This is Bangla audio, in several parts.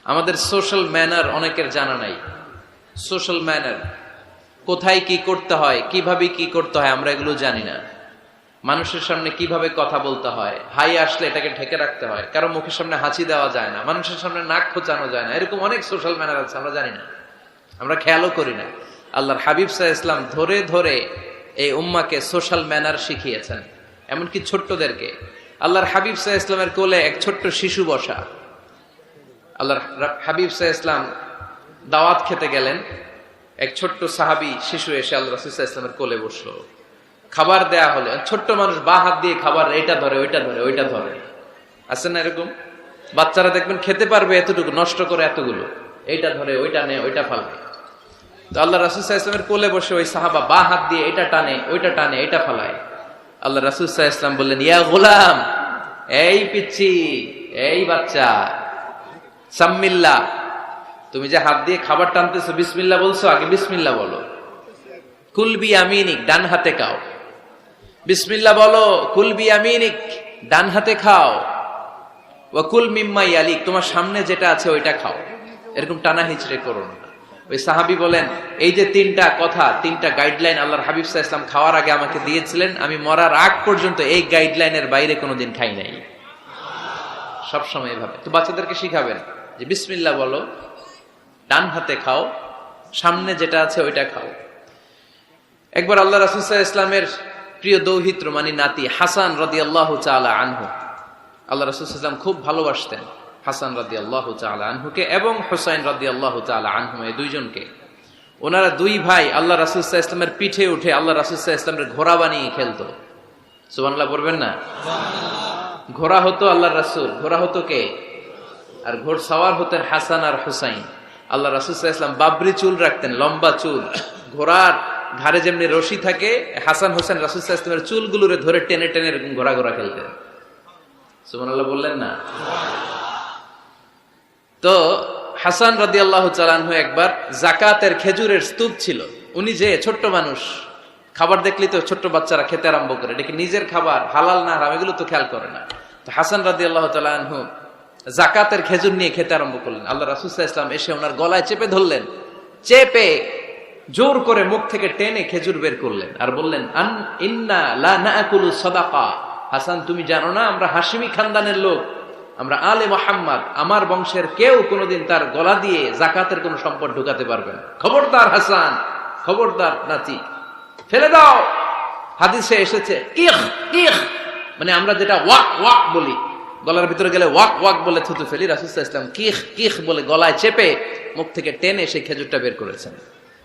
আমাদের সোশ্যাল ম্যানার অনেকের জানা নাই। সোশ্যাল ম্যানার, কোথায় কি করতে হয়, কিভাবে কি করতে হয়, আমরা এগুলো জানি না। মানুষের সামনে কিভাবে কথা বলতে হয়, হাই আসলে এটাকে ঢেকে রাখতে হয়, কারো মুখের সামনে হাঁচি দেওয়া যায় না, মানুষের সামনে নাক খোঁচানো যায় না, এরকম অনেক সোশ্যাল ম্যানার আছে, আমরা জানি না, আমরা খেয়ালও করি না। আল্লাহর হাবিব সাল্লাল্লাহু আলাইহি ওয়াসাল্লাম ধরে ধরে এই উম্মাকে সোশ্যাল ম্যানার শিখিয়েছেন, এমনকি ছোট্টদেরকে। আল্লাহর হাবিব সাল্লাল্লাহু আলাইহি ওয়াসাল্লামের কোলে এক ছোট্ট শিশু বসা। আল্লাহর হাবিব সাল্লাল্লাহু আলাইহি ওয়াসাল্লাম দাওয়াত খেতে গেলেন, এক ছোট্ট সাহাবী শিশু এসে আল্লাহ রাসূল সাল্লাল্লাহু আলাইহি ওয়াসাল্লামের কোলে বসলো। খাবার দেয়া হলো, ছোট্ট মানুষ বা হাত দিয়ে খাবার এটা ধরে ওইটা ধরে ওইটা ধরে, আছে না এরকম? বাচ্চারা দেখবেন খেতে পারবে এতটুকু, নষ্ট করে এতগুলো, এইটা ধরে ওইটা নেয় ওইটা ফালায়। তো আল্লাহ রাসূল সাল্লাল্লাহু আলাইহি ওয়াসাল্লামের কোলে বসে ওই সাহাবা বা হাত দিয়ে এটা টানে ওইটা টানে এটা ফালায়। আল্লাহ রাসূল সাল্লাল্লাহু আলাইহি ওয়াসাল্লাম বললেন, ইয়া গোলাম, এই পিচ্চি, এই বাচ্চা, সাম্মিল্লাহ, তুমি যে হাত দিয়ে খাবার টানতেছো বিসমিল্লাহ বলছো, আগে বিসমিল্লাহ বলো। কুল বিয়ামিনিক, ডান হাতে খাও। বিসমিল্লাহ বলো, কুল বিয়ামিনিক, ডান হাতে খাও। ওয়া কুল মিম্মা ইয়ালিক, তোমার সামনে যেটা আছে ওইটা খাও। এরকম টানা হিচড়ে করো না। ওই সাহাবী বলেন, এই যে তিনটা কথা, তিনটা গাইডলাইন আল্লাহর হাবিব সাল্লাল্লাহু আলাইহি ওয়াসাল্লাম খাওয়ার আগে আমাকে দিয়েছিলেন, আমি মরার আগ পর্যন্ত এই গাইডলাইনের বাইরে কোনোদিন খাই নাই, সবসময় এভাবে। তো বাচ্চাদেরকে শিখাবেন যে বিসমিল্লাহ বলো, ডান হাতে খাও, সামনে যেটা আছে ওইটা খাও। একবার আল্লাহ রাসূল সাল্লাল্লাহু আলাইহি ওয়াসাল্লামের প্রিয় দৌহিত্র মানে নাতি হাসান রাদিয়াল্লাহু তাআলা আনহু, আল্লাহ রাসূল সাল্লাল্লাহু আলাইহি ওয়াসাল্লাম খুব ভালোবাসতেন হাসান রাদিয়াল্লাহু তাআলা আনহুকে এবং হুসাইন রাদিয়াল্লাহু তাআলা আনহু, এই দুইজনকে। ওনারা দুই ভাই আল্লাহ রাসূল সাল্লাল্লাহু আলাইহি ওয়াসাল্লামের পিঠে উঠে আল্লাহ রাসূল সাল্লাল্লাহু আলাইহি ওয়াসাল্লামের ঘোড়া বানিয়ে খেলতো। সুবহানাল্লাহ বলবেন না? ঘোড়া হতো আল্লাহর রাসূল, ঘোড়া হতো কে? আর ঘোড়সাওয়ার হতেন হাসান আর হুসাইন। আল্লাহ রাসূল সাল্লাল্লাহু আলাইহি ওয়াসাল্লাম বাবরি চুল রাখতেন, লম্বা চুল, ঘোড়ার ঘাড়ে যেমনি রশি থাকে, হাসান হোসেন রাসূল সাল্লাল্লাহু আলাইহি ওয়াসাল্লামের চুলগুলোরে ধরে টেনে টেনে এরকম ঘোড়া ঘোড়া খেলতেন। সুবহানাল্লাহ বললেন না? তো হাসান রাদিয়াল্লাহু তাআলা আনহু একবার যাকাতের খেজুরের স্তূপ ছিল, উনি যে ছোট্ট মানুষ, খাবার দেখলি তো ছোট্ট বাচ্চারা খেতে আরম্ভ করে, এটা কি নিজের খাবার, হালাল না হারাম এগুলো তো খেয়াল করে না। তো হাসান রাদিয়াল্লাহু তাআলা আনহু যাকাতের খেজুর নিয়ে খেতে আরম্ভ করলেন। আল্লাহ রাসূল সাল্লাল্লাহু আলাইহি ওয়াসাল্লাম এসে ওনার গলায় চেপে ধরলেন, চেপে জোর করে মুখ থেকে টেনে খেজুর বের করলেন আর বললেন, আন ইন্না লা নাকুলু সাদাকা, হাসান তুমি জানো না আমরা হাশিমি খানদানের লোক, আমরা আলে মুহাম্মদ, আমার বংশের কেউ কোনোদিন তার গলা দিয়ে যাকাতের কোনো সম্পদ ঢুকাতে পারবে না। খবরদার হাসান, খবরদার নাতি, ফেলে দাও। হাদিসে এসেছে কিখ কিখ, মানে আমরা যেটা ওয়াক ওয়াক বলি, গলার ভিতরে গেলে ওয়াক ওয়াক বলে থুতু ফেলি, রাসূল সাল্লাল্লাহু আলাইহি ওয়াসাল্লাম কিখ কিখ বলে গলায় চেপে মুখ থেকে টেনে সেই খেজুরটা বের করেছেন।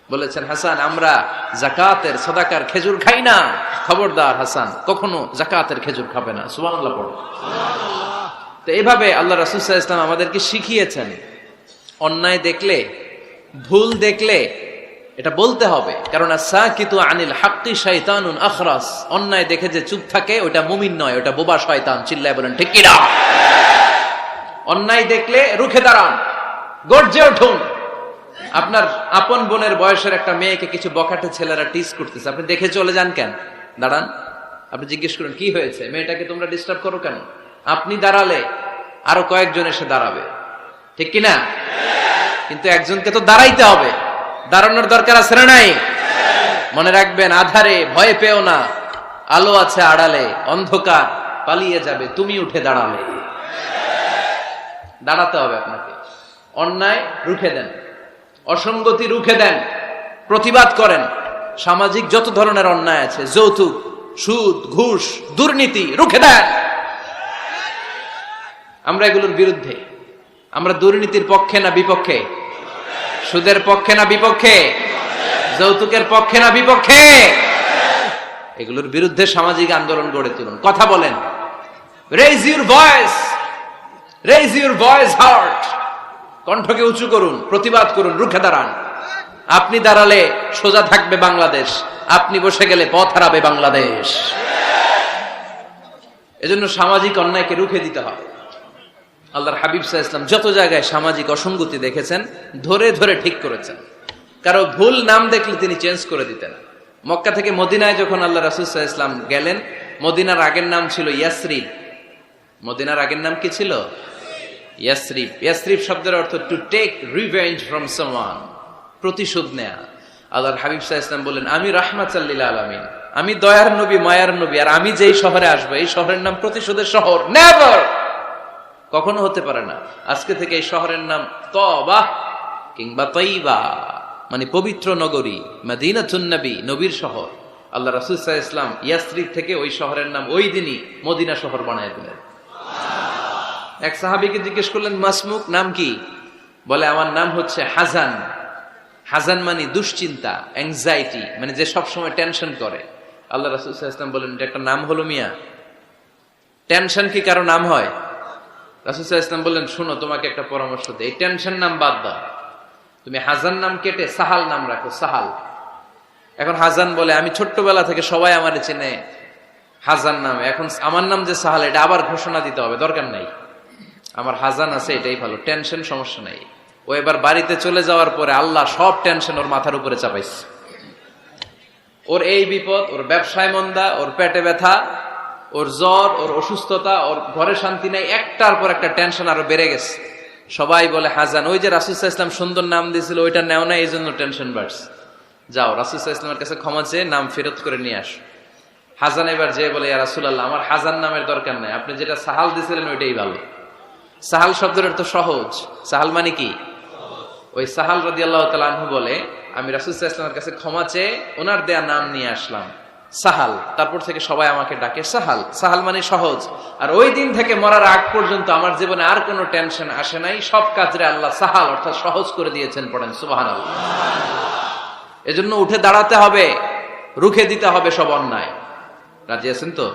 বলেছেন, হাসান আমরা যাকাতের সাদাকার খেজুর খাই না, খবরদার হাসান কখনো যাকাতের খেজুর খাবে না। সুবহানাল্লাহ পড়ো। তো এইভাবে আল্লাহ রাসূল সাল্লাল্লাহু আলাইহি ওয়াসাল্লাম আমাদেরকে শিখিয়েছেন, অন্যায় দেখলে, ভুল দেখলে এটা বলতে হবে, কারণ সাকিতু আনিল হাক্কি শাইতানুন আখরাস, অন্যায় দেখে যে চুপ থাকে ওটা মুমিন নয়, ওটা বোবা শয়তান। চিল্লায় বলেন ঠিক কি না? অন্যায় দেখলে রুখে দাঁড়ান, গর্জে উঠুন। আপনার আপন বোনের বয়সের একটা মেয়েকে কিছু বখাটে ছেলেরা টিজ করতেছে, আপনি দেখে চলে যান কেন? দাঁড়ান, আপনি জিজ্ঞেস করুন কি হয়েছে, মেয়েটাকে তোমরা ডিস্টার্ব করো কেন? আপনি দাঁড়ালে আরো কয়েকজন এসে দাঁড়াবে, ঠিক কিনা? কিন্তু একজনকে তো দাঁড়াইতে হবে, দাঁড়ানোর দরকার আছে না নাই? মনে রাখবেন, আধারে ভয় পেও না, আলো আছে আড়ালে, অন্ধকার পালিয়ে যাবে তুমি উঠে দাঁড়ালে। দাঁড়াতে হবে আপনাকে। অন্যায় রুখে দেন, অসঙ্গতি রুখে দেন, প্রতিবাদ করেন। সামাজিক যত ধরনের অন্যায় আছে, যৌতুক, সুদ, ঘুষ, দুর্নীতি, রুখে দেন। আমরা এগুলোর বিরুদ্ধে। আমরা দুর্নীতির পক্ষে না বিপক্ষে? সুদের পক্ষে না বিপক্ষে? যৌতুকের পক্ষে না বিপক্ষে? এগুলোর বিরুদ্ধে সামাজিক আন্দোলন গড়ে তুলুন, কথা বলেন। Raise your voice, raise your voice heart, কণ্ঠকে উঁচু করুন, প্রতিবাদ করুন, রুখে দাঁড়ান। আপনি দাঁড়ালে সোজা থাকবে বাংলাদেশ, আপনি বসে গেলে পথ হারাবে বাংলাদেশ। এজন্য সামাজিক অন্যায়কে রুখে দিতে হবে। আল্লাহর হাবিব সাল্লাল্লাহু আলাইহি ওয়াসাল্লাম যত জায়গায় সামাজিক অসঙ্গতি দেখেছেন ধরে ধরে ঠিক করেছেন। কারো ভুল নাম দেখলে তিনি চেঞ্জ করে দিতেন। মক্কা থেকে মদিনায় যখন আল্লাহ রাসূল সাল্লাল্লাহু আলাইহি ওয়াসাল্লাম গেলেন, মদিনার আগের নাম ছিল ইয়াসরিব। মদিনার আগের নাম কি ছিল? ইয়াসরিব। ইয়াসরিব শব্দের অর্থ to take revenge from someone, প্রতিশোধ নেয়া। আল্লাহর হাবিব সাল্লাল্লাহু আলাইহি ওয়াসাল্লাম বললেন, আমি রাহমাতাল লিল আলামিন, আমি দয়ার নবী, মায়ার নবী, আর আমি যেই শহরে আসবো এই শহরের নাম প্রতিশোধের শহর। নেভার, কখনো হতে পারে না। আজকে থেকে এই শহরের নাম তবাহ কিংবা তৈবা, মানে পবিত্র নগরী, মদিনাতুন নবী, নবীর শহর। আল্লাহ রাসূল সাল্লাল্লাহু আলাইহি ওয়াসাল্লাম ইয়াসরিব থেকে ওই শহরের নাম ওই দিনই মদিনা শহর বানায় দিলেন। এক সাহাবীকে জিজ্ঞেস করলেন, মাসমুক, নাম কি? বলে, আমার নাম হচ্ছে হাজান। হাজান মানে দুশ্চিন্তা, অ্যাংজাইটি, মানে যে সব সময় টেনশন করে। আল্লাহ রাসূল সাল্লাল্লাহু আলাইহি ওয়াসাল্লাম বলেন, এটা একটা নাম হলো মিয়া? টেনশন কি কারো নাম হয়? রাসূল সাল্লাল্লাহু আলাইহি ওয়াসাল্লাম বললেন, শোনো, তোমাকে একটা পরামর্শ দেই, এই টেনশন নাম বাদ দাও, তুমি হাজান নাম কেটে সাহাল নাম রাখো, সাহাল। এখন হাজান বলে, আমি ছোট্টবেলা থেকে সবাই আমারে চেনে হাজান নামে, এখন আমার নাম যে সাহাল, এটা আবার ঘোষণা দিতে হবে, দরকার নাই, আমার হাজান আছে, এটাই ভালো, টেনশন সমস্যা নাই। ও এবার বাড়িতে চলে যাওয়ার পরে আল্লাহ সব টেনশন ওর মাথার উপরে চাপাইছে। ওর এই বিপদ, ওর ব্যবসায় মন্দা, ওর পেটে ব্যথা, ওর জ্বর, ওর অসুস্থতা, ওর ঘরে শান্তি নাই, একটার পর একটা টেনশন আরো বেড়ে গেছে। সবাই বলে হাজান, ওই যে রাসূল সাল্লাল্লাহু আলাইহি ওয়াসাল্লাম সুন্দর নাম দিয়েছিল ওইটা নেও না, এই জন্য টেনশন বাড়ছে। যাও রাসূল সাল্লাল্লাহু আলাইহি ওয়াসাল্লামের কাছে ক্ষমা চেয়ে নাম ফেরত করে নিয়ে আসো। হাজান এবার যে বলে, ইয়া রাসূলুল্লাহ, আমার হাজান নামের দরকার নাই, আপনি যেটা সাহাল দিয়েছিলেন ওইটাই ভালো। সাহাল শব্দের অর্থ সহজ। সাহাল মানে কি? ওই সাহাল রাদিয়াল্লাহু তাআলা আনহু বলে, আমি রাসূল সাল্লাল্লাহু আলাইহি ওয়াসাল্লামের কাছে ক্ষমা চেয়ে ওনার দেয়া নাম নিয়ে আসলাম, সাহাল। তারপর থেকে সবাই আমাকে ডাকে সাহাল। সাহাল মানে সহজ। আর ওই দিন থেকে মরার আগ পর্যন্ত আমার জীবনে আর কোনো টেনশন আসে নাই, সব কাজরে আল্লাহ সাহাল অর্থাৎ সহজ করে দিয়েছেন। পড়েন সুবহানাল্লাহ। এজন্য উঠে দাঁড়াতে হবে, রুখে দিতে হবে সব অন্যায়। রাজি আছেন তো?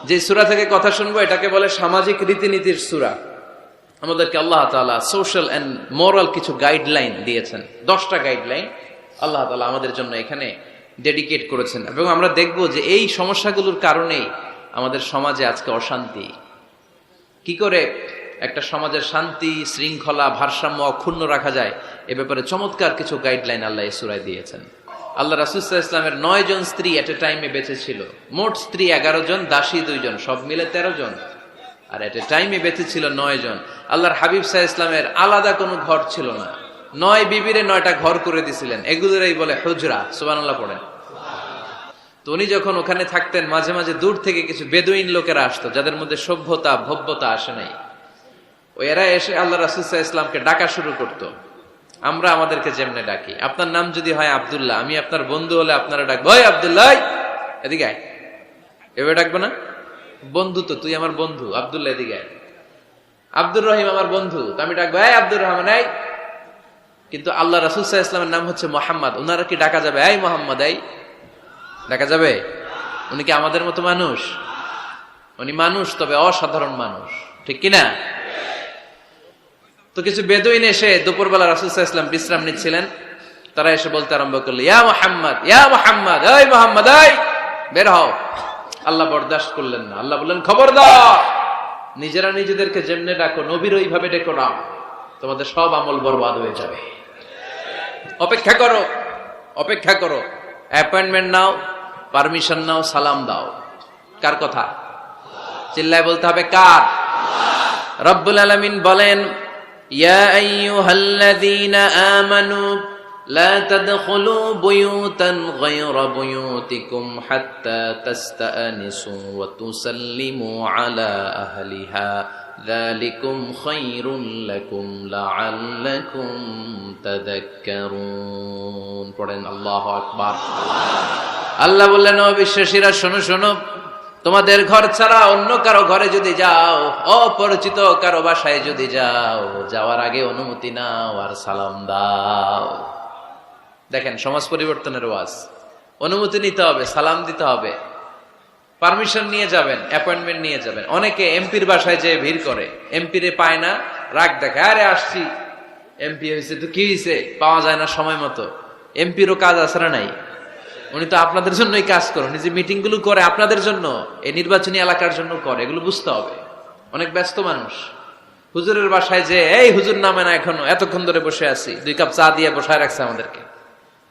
যে সূরা থেকে কথা শুনবো এটাকে বলে সামাজিক রীতিনীতির সূরা। আমাদেরকে আল্লাহ তাআলা সোশ্যাল এন্ড মোরাল কিছু গাইডলাইন দিয়েছেন। 10টা গাইডলাইন আল্লাহ তাআলা আমাদের জন্য এখানে ডেডিকেট করেছেন, এবং আমরা দেখব যে এই সমস্যাগুলোর কারণেই আমাদের সমাজে আজকে অশান্তি। কি করে একটা সমাজের শান্তি, শৃঙ্খলা, ভারসাম্য অক্ষুণ্ণ রাখা যায়, এ ব্যাপারে চমৎকার কিছু গাইডলাইন আল্লাহ এই সূরায় দিয়েছেন। আল্লাহ রাসূল সাল্লাল্লাহু আলাইহি ওয়াসাল্লামের 9 জন স্ত্রী এট এ টাইমে বেঁচে ছিল। মোট স্ত্রী 11 জন, দাসী 2 জন, সব মিলে 13 জন, আর এট এ টাইমে বেঁচে ছিল 9 জন। আল্লাহর হাবিব সাল্লাল্লাহু আলাইহি ওয়াসাল্লামের আলাদা কোনো ঘর ছিল না। 9 বিবিরে 9টা ঘর করে দিয়েছিলেন, এগুলোরই বলে হুজরা। সুবহানাল্লাহ পড়েন। তো উনি যখন ওখানে থাকতেন, মাঝে মাঝে দূর থেকে কিছু বেদুইন লোকেরা আসতো, যাদের মধ্যে সভ্যতা ভব্যতা আসে নাই। এরা এসে আল্লাহ রাসূল সাল্লাল্লাহু আলাইহি ওয়াসাল্লামকে ডাকা শুরু করতো। আমরা আমাদেরকে যেমনে ডাকি, আপনার নাম যদি হয় আব্দুল্লাহ, আমি আপনার বন্ধু হলে আপনারা ডাকবো, ওই আব্দুল্লাহ এদিকে আয়। এভাবে ডাকবো না? বন্ধু তো, তুই আমার বন্ধু, আব্দুল্লাহ এদিকে আয়। আব্দুর রহিম আমার বন্ধু, তো আমি ডাকবো, এই আব্দুর রহমান এই। কিন্তু আল্লাহ রাসূল সাল্লাল্লাহু আলাইহি ওয়াসাল্লামের নাম হচ্ছে মুহাম্মদ, ওনারা কি ডাকা যাবে এই মুহাম্মদ এই? দেখা যাবে? উনি কি আমাদের মতো মানুষ? উনি মানুষ, তবে অসাধারণ মানুষ, ঠিক কিনা? তো কিছু বেদুইন এসে দুপুরবেলা রাসূল সাল্লাল্লাহু আলাইহি ওয়াসাল্লাম বিশ্রাম নিচ্ছিলেন, তারা এসে বলতে আরম্ভ করলো, ইয়া মুহাম্মদ, ইয়া মুহাম্মদ, এই মুহাম্মদ এই, বের হও। আল্লাহ বরদাস্ত করলেন না। আল্লাহ বললেন, খবরদার, নিজেরা নিজেদেরকে যেমনে ডাকো নবীর ওইভাবে ডেকো না, তোমাদের সব আমল বরবাদ হয়ে যাবে। অপেক্ষা করো, অপেক্ষা করো, অ্যাপয়েন্টমেন্ট নাও, পারমিশন নাও, সালাম দাও। কার কথা? চিল্লায় বলতে হবে কার? রব্বুল আলামিন বলেন, ইয়া আইয়ুহাল্লাযীনা আমানু লা তাদখুলু বুয়ুতান গায়রা বুয়ুতিকুম হাত্তা তাস্তানিসু ওয়া তুসাল্লিমু আলা আহলিহা যালিকুম খায়রুল লাকুম লাআল্লাকুম তাযাক্কারুন। পড়েন আল্লাহু আকবার। আল্লাহ বললেন, ও বিশ্বাসীরা শোনো শোনো, তোমাদের ঘর ছাড়া অন্য কারো ঘরে যদি যাও, অপরিচিত কারো বাসায় যদি যাও, যাওয়ার আগে অনুমতি নাও আর সালাম দাও। দেখেন সমাজ পরিবর্তনের ওয়াজ। অনুমতি নিতে হবে, সালাম দিতে হবে, পারমিশন নিয়ে যাবেন, অ্যাপয়েন্টমেন্ট নিয়ে যাবেন। অনেকে এমপির বাসায় যেয়ে ভিড় করে, এমপিরে পায় না, রাগ দেখে, আরে আসছি, এমপি হয়েছে তো কি হয়েছে, পাওয়া যায় না সময় মতো। এমপিরও কাজ আছে না নাই? উনি তো আপনাদের জন্যই কাজ করেন, যে মিটিং গুলো করে আপনাদের জন্য, এই নির্বাচনী এলাকার জন্য করে, এগুলো বুঝতে হবে। অনেক ব্যস্ত মানুষ। হুজুরের বাসায় যে, এই হুজুর নামে না এখনো, এতক্ষণ ধরে বসে আছি, 2 কাপ চা দিয়ে বসায় রাখছে আমাদেরকে,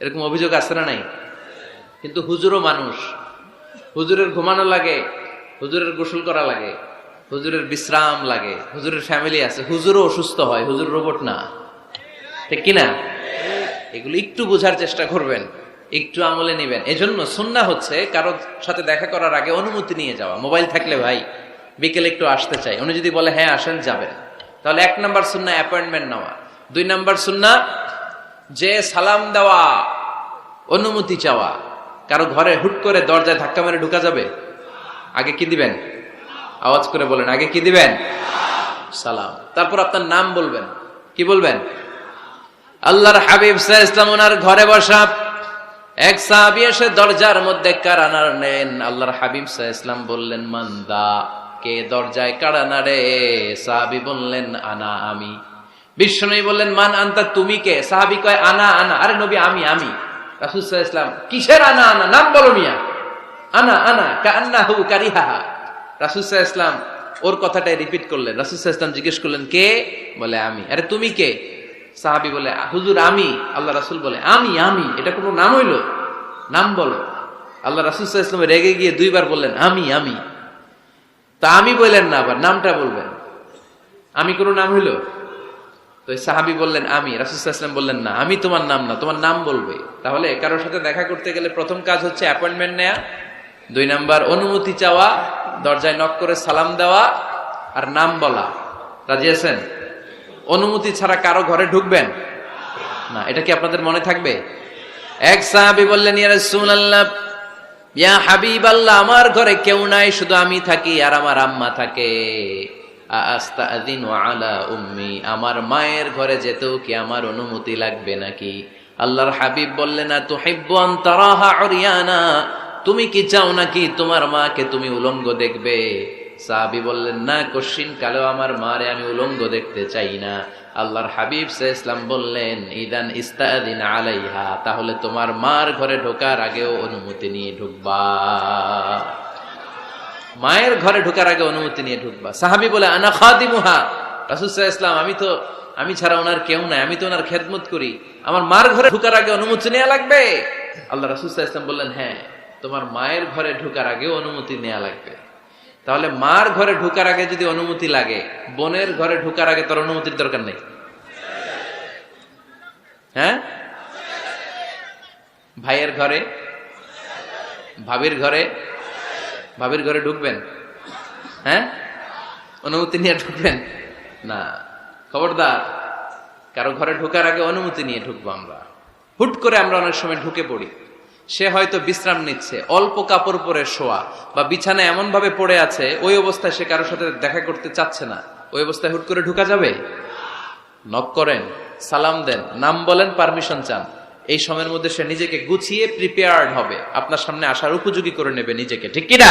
এরকম অভিযোগ আছে না নাই? কিন্তু হুজুরও মানুষ, হুজুরের ঘুমানো লাগে, হুজুরের গোসল করা লাগে, হুজুরের বিশ্রাম লাগে, হুজুরের ফ্যামিলি আছে, হুজুরও অসুস্থ হয়, হুজুর রোবট না, ঠিক কিনা? এগুলো একটু বোঝার চেষ্টা করবেন, একটু আমলে নেবেন। এজন্য সুন্নাহ হচ্ছে কারোর সাথে দেখা করার আগে অনুমতি নিয়ে যাওয়া। মোবাইল থাকলে ভাই বিকেলে একটু আসতে চাই, উনি যদি বলে হ্যাঁ আসেন, যাবেন, তাহলে 1 নাম্বার সুন্নাহ অ্যাপয়েন্টমেন্ট নেওয়া। 2 নাম্বার সুন্নাহ যে সালাম দেওয়া, অনুমতি চাওয়া। কারো ঘরে হুট করে দরজায় ধাক্কা মেরে ঢুকা যাবে? আগে কি দিবেন? আওয়াজ করে বলেন, আগে কি দিবেন? সালাম। তারপর আপনার নাম বলবেন। কি বলবেন? আল্লাহর হাবিব সাল্লাল্লাহু আলাইহি ওয়াসাল্লাম ওনার ঘরে বসা, এক সাহাবী এসে দরজার মধ্যে কাড়া নাড়লেন। আল্লাহর হাবিব সাল্লাল্লাহু আলাইহি ওয়াসাল্লাম বললেন, মান্দা, কে দরজায় কাড়া নাড়ে? সাহাবী বললেন, আনা, আমি। বিশ্বনবী বললেন, মান আনতা, তুমি কে? সাহাবী কয়, আনা আনা। আরে নবী, আমি। রাসূল সাল্লাল্লাহু আলাইহি ওয়াসাল্লাম, কিসের আনা আনা? নাম বলো মিয়া। আনা আনা কান্নাহু কারিহাহা। রাসূল সাল্লাল্লাহু আলাইহি ওয়াসাল্লাম ওর কথাটাই রিপিট করলেন। রাসূল সাল্লাল্লাহু আলাইহি ওয়াসাল্লাম জিজ্ঞেস করলেন, কে? বলে, আমি। আরে তুমি কে? সাহাবী বলে, হুজুর আমি। আল্লাহ রাসূল বলে, আমি। এটা কোনো নাম হইল? নাম বলো। আল্লাহ রাসূল সাল্লাল্লাহু আলাইহি ওয়াসাল্লাম রেগে গিয়ে 2 বার বললেন, আমি। তা আমি বললেন না, আবার নামটা বলবেন। আমি কোনো নাম হইল? তো সাহাবী বললেন, আমি। রাসূল সাল্লাল্লাহু আলাইহি ওয়াসাল্লাম বললেন, না, আমি তোমার নাম না, তোমার নাম বলবে। তাহলে কারোর সাথে দেখা করতে গেলে প্রথম কাজ হচ্ছে অ্যাপয়েন্টমেন্ট নেওয়া, 2 নাম্বার অনুমতি চাওয়া, দরজায় নক করে সালাম দেওয়া, আর নাম বলা। রাজি আছেন? অনুমতি ছাড়া কারো ঘরে ঢুকবেন না। এটা কি আপনাদের মনে থাকবে? এক সাহাবী বললেন, ইয়া রাসূলুল্লাহ, ইয়া হাবিবাল্লাহ, আমার ঘরে কেউ নাই, শুধু আমি থাকি আর আমার আম্মা থাকে। আস্তাযিনু আলা উম্মি, আমার মায়ের ঘরে যেতেও কি আমার অনুমতি লাগবে নাকি? আল্লাহর হাবিব বললেন, তুহিব্বু আন তারাহা উরিয়ানা, তুমি কি চাও নাকি তোমার মাকে তুমি উলঙ্গ দেখবে? সাহাবী বললেন, না, কশিন কালেও আমার মারে আমি উলঙ্গ দেখতে চাই না। আল্লাহর হাবিব সাল্লাল্লাহু আলাইহি ওয়াসাল্লাম বললেন, ইদান ইস্তাযিন আলাইহা, তাহলে তোমার মার ঘরে ঢোকার আগেও অনুমতি নিয়ে ঢুকবা। মায়ের ঘরে ঢোকার আগে অনুমতি নিয়ে ঢুকবা। সাহাবী বলে, আনা খাদিমুহা, রাসূল সাল্লাল্লাহু আলাইহি ওয়াসাল্লাম, আমি ছাড়া ওনার কেউ নাই, আমি তো ওনার খেদমত করি, আমার মার ঘরে ঢোকার আগে অনুমতি নেওয়া লাগবে? আল্লাহ রাসূল সাল্লাল্লাহু আলাইহি ওয়াসাল্লাম বললেন, হ্যাঁ, তোমার মায়ের ঘরে ঢোকার আগেও অনুমতি নেওয়া লাগবে। তাহলে মার ঘরে ঢোকার আগে যদি অনুমতি লাগে, বোনের ঘরে ঢোকার আগে তোর অনুমতির দরকার নেই? হ্যাঁ? ভাইয়ের ঘরে, ভাবির ঘরে ঢুকবেন? হ্যাঁ, অনুমতি নিয়ে ঢুকবেন না। খবরদার, কারো ঘরে ঢোকার আগে অনুমতি নিয়ে ঢুকবো আমরা। হুট করে আমরা অনেক সময় ঢুকে পড়ি। সে হয়তো বিশ্রাম নিচ্ছে, অল্প কাপড় পরে শোয়া, বা বিছানায় এমন ভাবে পড়ে আছে, ওই অবস্থায় সে কারোর সাথে দেখা করতে চাচ্ছে না। ওই অবস্থায় হুট করে ঢুকা যাবে? নক করেন, সালাম দেন, নাম বলেন, পারমিশন চান। এই সময়ের মধ্যে সে নিজেকে গুছিয়ে প্রিপেয়ার্ড হবে, আপনার সামনে আসার উপযোগী করে নেবে নিজেকে, ঠিক কিনা?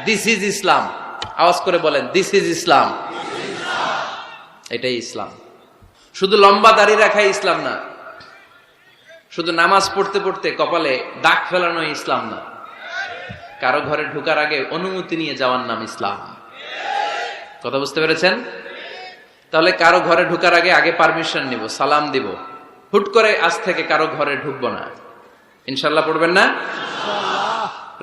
দিস ইজ ইসলাম। আওয়াজ করে বলেন, দিস ইজ ইসলাম। এটাই ইসলাম। শুধু লম্বা দাড়ি রাখাই ইসলাম না, শুধু নামাজ পড়তে পড়তে কপালে দাগ ফেলানো ইসলাম না। কারো ঘরে ঢোকার আগে অনুমতি নিয়ে যাওয়ার নাম ইসলাম। কথা বুঝতে পেরেছেন? তাহলে কারো ঘরে ঢোকার আগে পারমিশন নিব, সালাম দিব। হুট করে আজ থেকে কারো ঘরে ঢুকবো না। ইনশাআল্লাহ পড়বেন না?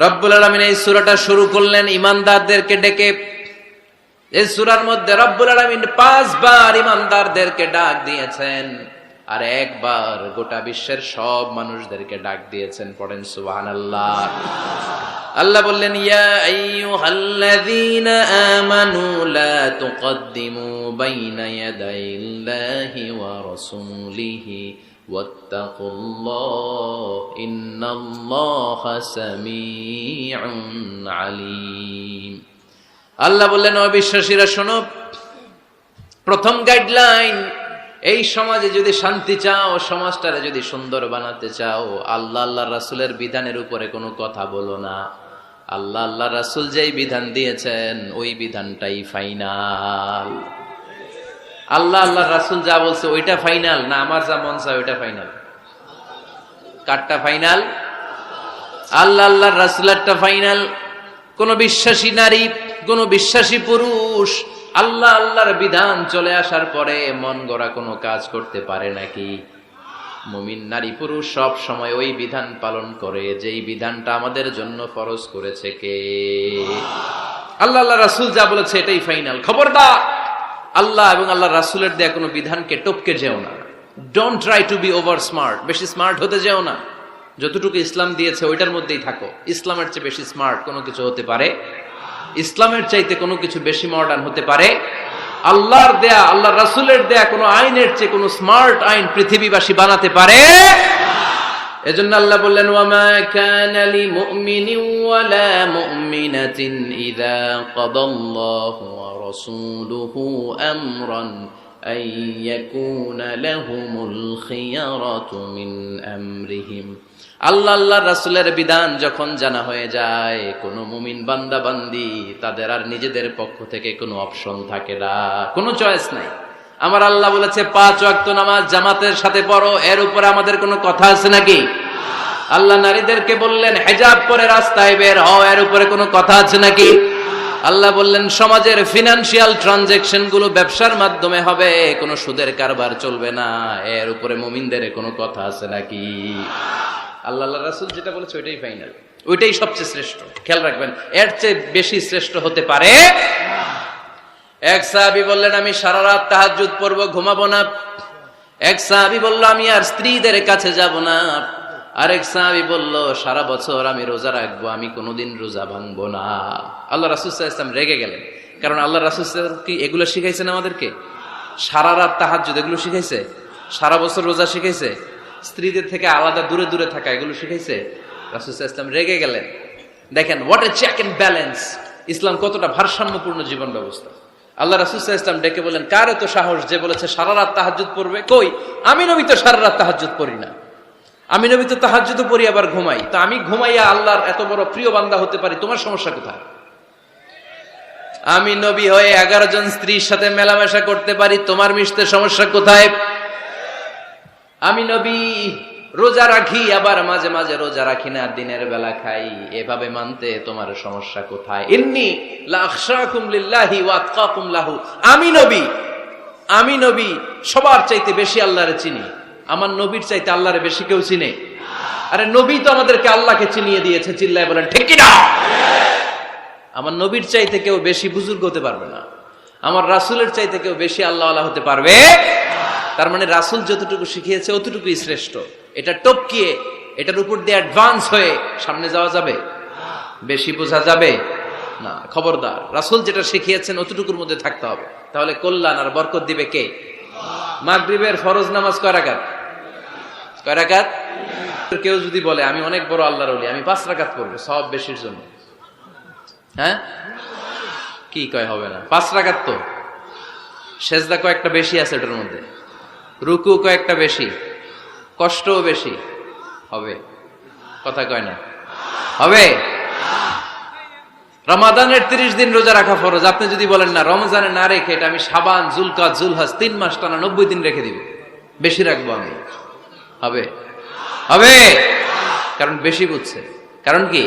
রব্বুল আলামিন এই সূরাটা শুরু করলেন ঈমানদারদেরকে ডেকে। এই সূরার মধ্যে রব্বুল আলামিন 5 বার ঈমানদারদেরকে ডাক দিয়েছেন, আর একবার গোটা বিশ্বের সব মানুষদেরকে ডাক দিয়েছেন। পড়েন সুবহানাল্লাহ। আল্লাহ বললেন, ইয়া আইয়ুহাল্লাযীনা আমানু লা তুকদ্দিমু বাইনা ইয়াদাইল্লাহি ওয়া রাসূলিহি ওয়াত্তাকুল্লাহ ইন্নাল্লাহা সামিউন আলীম। আল্লাহ বললেন, ও বিশ্বাসীরা শোনো, প্রথম গাইডলাইন, এই সমাজে যদি শান্তি চাও, সমাজটারে যদি সুন্দর বানাতে চাও, আল্লাহ রাসূলের বিধানের উপরে কোনো কথা বলো না। আল্লাহ রাসূল যেই বিধান দিয়েছেন ওই বিধানটাই ফাইনাল। আল্লাহ রাসূল যা বলছে ওইটা ফাইনাল না, আমার যা মন চায় ওইটা ফাইনাল? কারটা ফাইনাল? আল্লাহ রাসূলেরটা ফাইনাল। কোন বিশ্বাসী নারী, কোন বিশ্বাসী পুরুষ আল্লাহর বিধান চলে আসার পরে মন গড়া কোনো কাজ করতে পারে নাকি? মুমিন নারী পুরুষ সব সময় ওই বিধান পালন করে যেই বিধানটা আমাদের জন্য ফরজ করেছে কে? আল্লাহ আল্লাহ রাসূল যা বলেছে এটাই ফাইনাল। খবরদার আল্লাহ এবং আল্লাহ রাসূলের দেয়া কোনো বিধানকে টপকে যেও না। Don't try to be over smart, বেশি স্মার্ট হতে যেও না। যতটুকু ইসলাম দিয়েছে ওইটার মধ্যেই থাকো। ইসলামের চেয়ে বেশি স্মার্ট কোনো কিছু হতে পারে? ইসলামের চাইতে কোনো কিছু বেশি মডার্ন হতে পারে? আল্লাহর দেয়া, আল্লাহ রাসূলের দেয়া কোনো আইনের চেয়ে কোনো স্মার্ট আইন পৃথিবীবাসী বানাতে পারে? এজন্য আল্লাহ বললেন, ওয়ামা কানা লিমুমিনিন ওয়ালা মুমিনাতিন ইযা কাদাল্লাহু ওয়া রাসূলুহু আমরান আন ইয়াকুনা লাহুমুল খিয়ারাতু মিন আমরিহিম। আল্লাহ আল্লাহর রাসূলের বিধান যখন জানা হয়ে যায়, কোন মুমিন বান্দা বান্দি তাদের আর নিজেদের পক্ষ থেকে কোনো অপশন থাকে না, কোনো চয়েস নাই। আমার আল্লাহ বলেছে 5 ওয়াক্ত নামাজ জামাতের সাথে পড়ো, এর উপরে আমাদের কোনো কথা আছে নাকি? আল্লাহ নারীদেরকে বললেন হিজাব পরে রাস্তায় বের হও, এর উপরে কোনো কথা আছে নাকি? আল্লাহ বললেন সমাজের ফিনান্সিয়াল ট্রানজাকশন গুলো ব্যবসার মাধ্যমে হবে, কোনো সুদের কারবার চলবে না, এর উপরে মুমিনদের কোনো কথা আছে নাকি? আল্লাহ আল্লাহ রাসূল যেটা বলেছে ওইটাই ফাইনাল, ওইটাই সবচেয়ে শ্রেষ্ঠ। খেয়াল রাখবেন, এর চেয়ে বেশি শ্রেষ্ঠ হতে পারে? এক সাহাবী বললেন আমি সারা রাত তাহাজ্জুদ পড়ব, ঘুমাবো না। এক সাহাবী বলল আমি আর স্ত্রীদের কাছে যাব না। আরেক সাহাবী বলল সারা বছর আমি রোজা রাখবো, আমি কোনোদিন রোজা ভাঙবো না। আল্লাহ রাসূল সাল্লাল্লাহু আলাইহি ওয়াসাল্লাম রেগে গেলেন, কারণ আল্লাহ রাসূল সাল্লাল্লাহু আলাইহি ওয়াসাল্লাম কি এগুলো শিখাইছেন আমাদেরকে? সারা রাত তাহাজ্জুদ এগুলো শিখাইছে? সারা বছর রোজা শিখাইছে? স্ত্রীদের থেকে আলাদা দূরে দূরে থাকা এগুলো শিখাইছে? রাসূল সাল্লাল্লাহু আলাইহি ওয়াসাল্লাম রেগে গেলেন। দেখেন what a check and balance, Islam কতটা ভারসাম্যপূর্ণ জীবন ব্যবস্থা। আল্লাহ রাসূল সাল্লাল্লাহু আলাইহি ওয়াসাল্লাম ডেকে বলেন, কার এত সাহস যে বলেছে সারা রাত তাহাজ্জুদ পড়বে? কই, আমি নবী তো সারা রাত তাহাজ্জুদ পড়ি না, আমি নবী তো তাহাজ্জুদ পড়ি আবার ঘুমাই, তো আমি ঘুমাইয়া আল্লাহর এত বড় প্রিয় বান্দা হতে পারি, তোমার সমস্যা কোথায়? আমি নবী হয়ে 11 জন স্ত্রীর সাথে মেলামেশা করতে পারি, তোমার মিশতে সমস্যা কোথায়? আমি নবী রোজা রাখি, আবার মাঝে মাঝে রোজা রাখি না, দিনের বেলা খাই, এভাবে মানতে তোমার সমস্যা কোথায়? ইন্নী লা আখশাকুম লিল্লাহি ওয়া আতকাকুম লাহু, আমি নবী সবার চাইতে বেশি আল্লাহরে চিনি, আমার নবীর চাইতে আল্লাহরে বেশি কেউ চিনে? আরে নবী তো আমাদেরকে আল্লাহকে চিনিয়ে দিয়েছে, চিল্লায় বলেন ঠিক কি না? আমার নবীর চাইতে কেউ বেশি বুজুর্গ হতে পারবে না, আমার রাসূলের চাইতে কেউ বেশি আল্লাহওয়ালা হতে পারবে? তার মানে রাসূল যতটুকু শিখিয়েছে অতটুকুই শ্রেষ্ঠ। এটা টপকিয়ে এটার উপর দিয়ে অ্যাডভান্স হয়ে সামনে যাওয়া যাবে? বেশি বোঝা যাবে না। খবরদার, রাসূল যেটা শিখিয়েছেন অতটুকুর মধ্যে থাকতে হবে, তাহলে কল্যাণ আর বরকত দিবে কে? মাগরিবের ফরজ নামাজ কয় রাকাত? কয় রাকাত? কেউ যদি বলে আমি অনেক বড় আল্লাহর ওলি, আমি 5 রাকাত পড়বো সওয়াব বেশির জন্য, হ্যাঁ কি কয়? হবে না। 5 রাকাত তো সেজদা কয়েকটা বেশি আছে, এটার মধ্যে রুকু কয়েকটা বেশি, কষ্টও বেশি, হবে? কথা কয় না, হবে? রমাদানের 30 দিন রোজা রাখা ফরজ, আপনি যদি বলেন না রমজানে না রেখে এটা আমি শাবান, জুলকাদ, জুলহাজ 3 মাস টানা 90 দিন রেখে দিব, বেশি রাখবো আমি, হবে? হবে? কারণ বেশি বুঝছে। কারণ কি?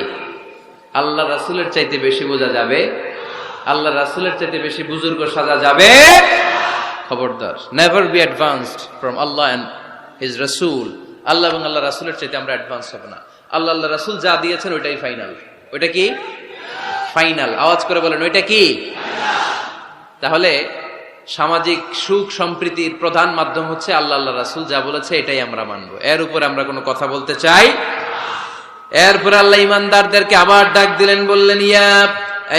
আল্লাহ রাসূলের চাইতে বেশি বোঝা যাবে, আল্লাহ রাসূলের চাইতে বেশি বুজুর্গ সাজা যাবে। খবরদার, never be advanced from Allah and his রাসূল। আল্লাহ এবং আল্লাহ রাসূলের চাইতে আমরা অ্যাডভান্স হব না। আল্লাহ আল্লাহ রাসূল যা দিয়েছেন ওইটাই ফাইনাল। ওইটা কি ফাইনাল? আওয়াজ করে বলেন ওইটা কি? তাহলে সামাজিক সুখ সম্প্রীতির প্রধান মাধ্যম হচ্ছে আল্লাহ আল্লাহ রাসূল যা বলেছে এটাই আমরা মানবো, এর উপরে আমরা কোনো কথা বলতে চাই। এরপর আল্লাহ ঈমানদারদেরকে আবার ডাক দিলেন, বললেন ইয়া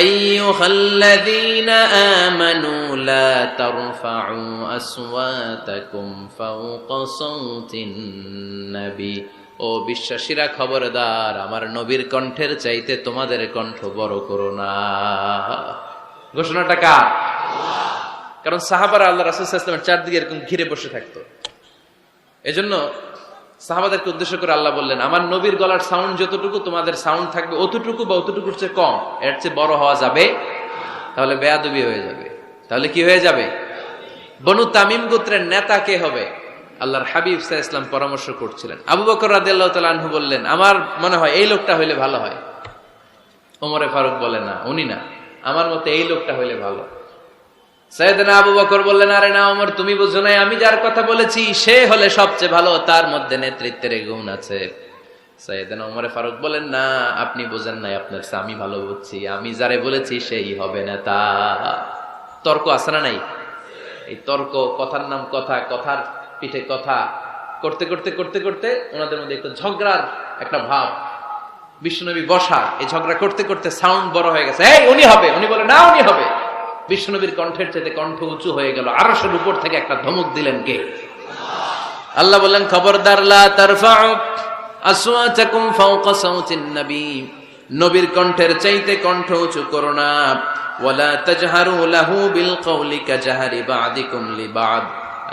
আইয়ুহাল্লাযীনা আমানু লা তারফাউ আসওয়াতাকুম ফাওকা সাওতিন নবী, ও বিশ্বাসীরা খবরদার, আমার নবীর কণ্ঠের চাইতে তোমাদের কণ্ঠ বড় করো না। ঘোষণাটা কার? কারণ সাহাবারা আল্লাহ রাসূল সাল্লাল্লাহু আলাইহি ওয়াসাল্লামের চারদিকে এরকম ঘিরে বসে থাকতো, এজন্য সাহাবাদেরকে উদ্দেশ্য করে আল্লাহ বললেন আমার নবীর গলার সাউন্ড যতটুকু তোমাদের সাউন্ড থাকবে অতটুকু বা অতটুকুর চেয়ে কম, এর চেয়ে বড় হওয়া যাবে? তাহলে বেয়াদবি হয়ে যাবে। তাহলে কি হয়ে যাবে? বনু তামিম গোত্রের নেতা কে হবে? আল্লাহর হাবিব সাল্লাল্লাহু আলাইহি ওয়াসাল্লাম পরামর্শ করছিলেন। আবু বকর রাদিয়াল্লাহু তাআলা আনহু বললেন আমার মনে হয় এই লোকটা হইলে ভালো হয়। ওমরে ফারুক বলে না, উনি না, আমার মতে এই লোকটা হইলে ভালো। সাইয়েদনা আবু বকর বললেন আরে না ওমর, তুমি বুঝো নাই, আমি যার কথা বলেছি সে হলে সবচেয়ে ভালো, তার মধ্যে নেতৃত্বের গুণ আছে। সাইয়েদনা ওমর ফারুক বলেন, না আপনি বোঝেন নাই, আপনার চেয়ে আমি ভালো বুঝছি, আমি যারে বলেছি সেই হবে নেতা। তর্ক আছে না নাই? এই তর্ক, কথার নাম কথা, কথার পিঠে কথা করতে করতে করতে করতে ওনাদের মধ্যে একটু ঝগড়ার একটা ভাব। বিশ্বনবী বসা, এই ঝগড়া করতে করতে সাউন্ড বড় হয়ে গেছে, এই উনি হবে, উনি বলে না উনি হবে। বিশ্বনবীর কণ্ঠের চাইতে কণ্ঠ উঁচু হয়ে গেল, আরশের উপর থেকে একটা ধমক দিলেন কে? আল্লাহ বললেন, খবরদার লা তারফাউ আসওয়াতাকুম ফাওকা সাওতিন নবী, নবীর কণ্ঠের চাইতে কণ্ঠ উঁচু করো না। ওয়ালা তাজহারু লাহু বিল কওলি কাজহারি বা'দিকুম লিবা'দ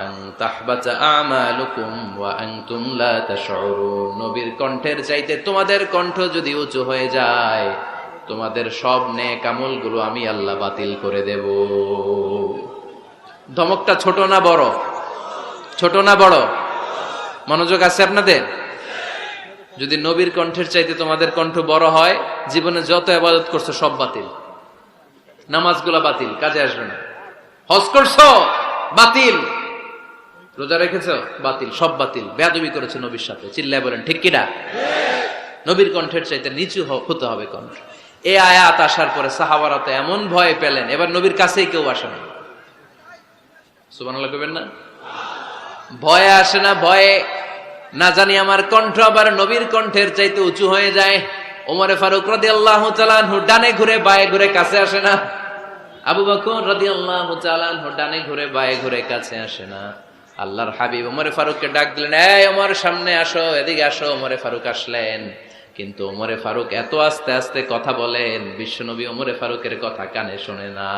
আন তাহবাতা আমালুকুম ওয়া আনতুম লা তাশউরুন। নবীর কণ্ঠের চাইতে তোমাদের কণ্ঠ যদি উঁচু হয়ে যায়, তোমাদের সব নেক আমলগুলো আমি আল্লাহ বাতিল করে দেব। ধমকটা ছোট না বড়? ছোট না বড়? মনোযোগ আছে আপনাদের? যদি নবীর কণ্ঠের চাইতে তোমাদের কণ্ঠ বড় হয়, জীবনে যত ইবাদত করছো সব বাতিল। নামাজগুলা বাতিল, কাজে আসবে না। হজ করছো বাতিল, রোজা রেখেছো বাতিল, সব বাতিল। বেয়াদবি করেছো নবীর সাথে, চিল্লায় বলেন ঠিক কিনা? নবীর কণ্ঠের চাইতে নিচু হতে হবে কণ্ঠ। এই আয়াত আসার পরে সাহাবারা তো এমন ভয় পেলেন, এবার নবীর কাছেই কেউ আসে না। সুবহানাল্লাহ কইবেন না? ভয়ে আসে না, ভয়ে না জানি আমার কণ্ঠ আবার নবীর কণ্ঠের চাইতে উঁচু হয়ে যায়। ওমরে ফারুক রাদিয়াল্লাহু তাআলা আনহু ডানে ঘুরে বায়ে ঘুরে কাছে আসে না। আবু বকর রাদিয়াল্লাহু তাআলা আনহু ডানে ঘুরে বায়ে ঘুরে কাছে আসে না। আল্লাহর হাবিব ওমরে ফারুককে ডাক দিলেন, এই ওমর সামনে আসো, এদিকে আসো। ওমরে ফারুক আসলেন, কিন্তু ওমরে ফারুক এত আস্তে আস্তে কথা বলেন, বিশ্বনবী ওমরে ফারুকের কথা কানে শোনে না।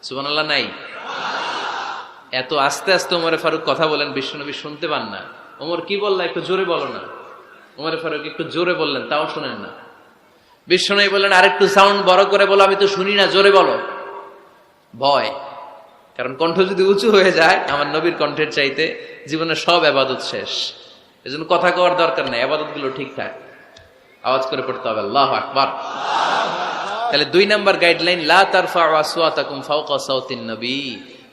সুবহানাল্লাহ নাই? এত আস্তে আস্তে ওমরে ফারুক কথা বলেন, বিশ্বনবী শুনতে পান না। ওমর কি বললা, একটু জোরে বলো না। ওমরে ফারুক একটু জোরে বললেন, তাও শুনেন না। বিশ্বনবী বললেন, আরেকটু সাউন্ড বড় করে বলো, আমি তো শুনি না, জোরে বলো। ভয়, কারণ কণ্ঠ যদি উঁচু হয়ে যায় আমার নবীর কণ্ঠের চাইতে, জীবনের সব ইবাদত শেষ। এজন্য কথা কওয়ার দরকার নাই, ইবাদত গুলো ঠিকঠাক আওয়াজ করে পড়তে হবে, আল্লাহু আকবার। তাহলে 2 নাম্বার গাইডলাইন, লা তারফাউ আসওয়াতাকুম ফাওকা সাওতিন নবী,